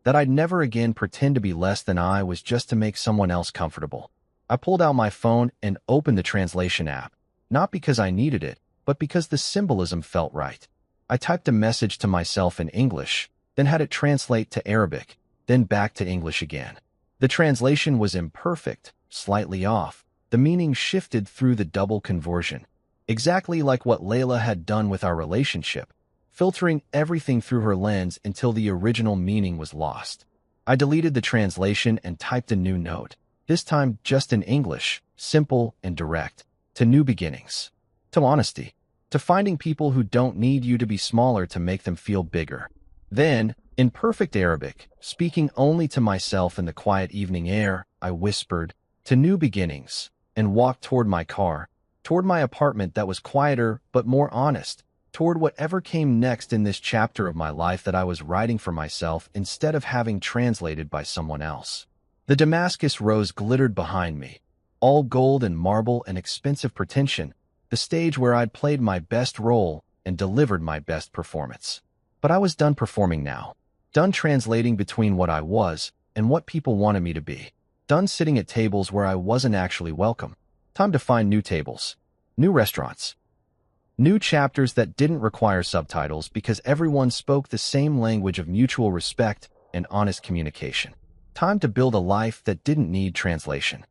Speaker 1: that I'd never again pretend to be less than I was just to make someone else comfortable. I pulled out my phone and opened the translation app, not because I needed it, but because the symbolism felt right. I typed a message to myself in English, then had it translate to Arabic, then back to English again. The translation was imperfect, slightly off. The meaning shifted through the double conversion, exactly like what Layla had done with our relationship, filtering everything through her lens until the original meaning was lost. I deleted the translation and typed a new note, this time just in English, simple and direct, to new beginnings, to honesty, to finding people who don't need you to be smaller to make them feel bigger. Then, in perfect Arabic, speaking only to myself in the quiet evening air, I whispered, to new beginnings, and walked toward my car, toward my apartment that was quieter but more honest, toward whatever came next in this chapter of my life that I was writing for myself instead of having translated by someone else. The Damascus Rose glittered behind me, all gold and marble and expensive pretension, the stage where I'd played my best role and delivered my best performance. But I was done performing now, done translating between what I was and what people wanted me to be. Done sitting at tables where I wasn't actually welcome. Time to find new tables, new restaurants, new chapters that didn't require subtitles because everyone spoke the same language of mutual respect and honest communication. Time to build a life that didn't need translation.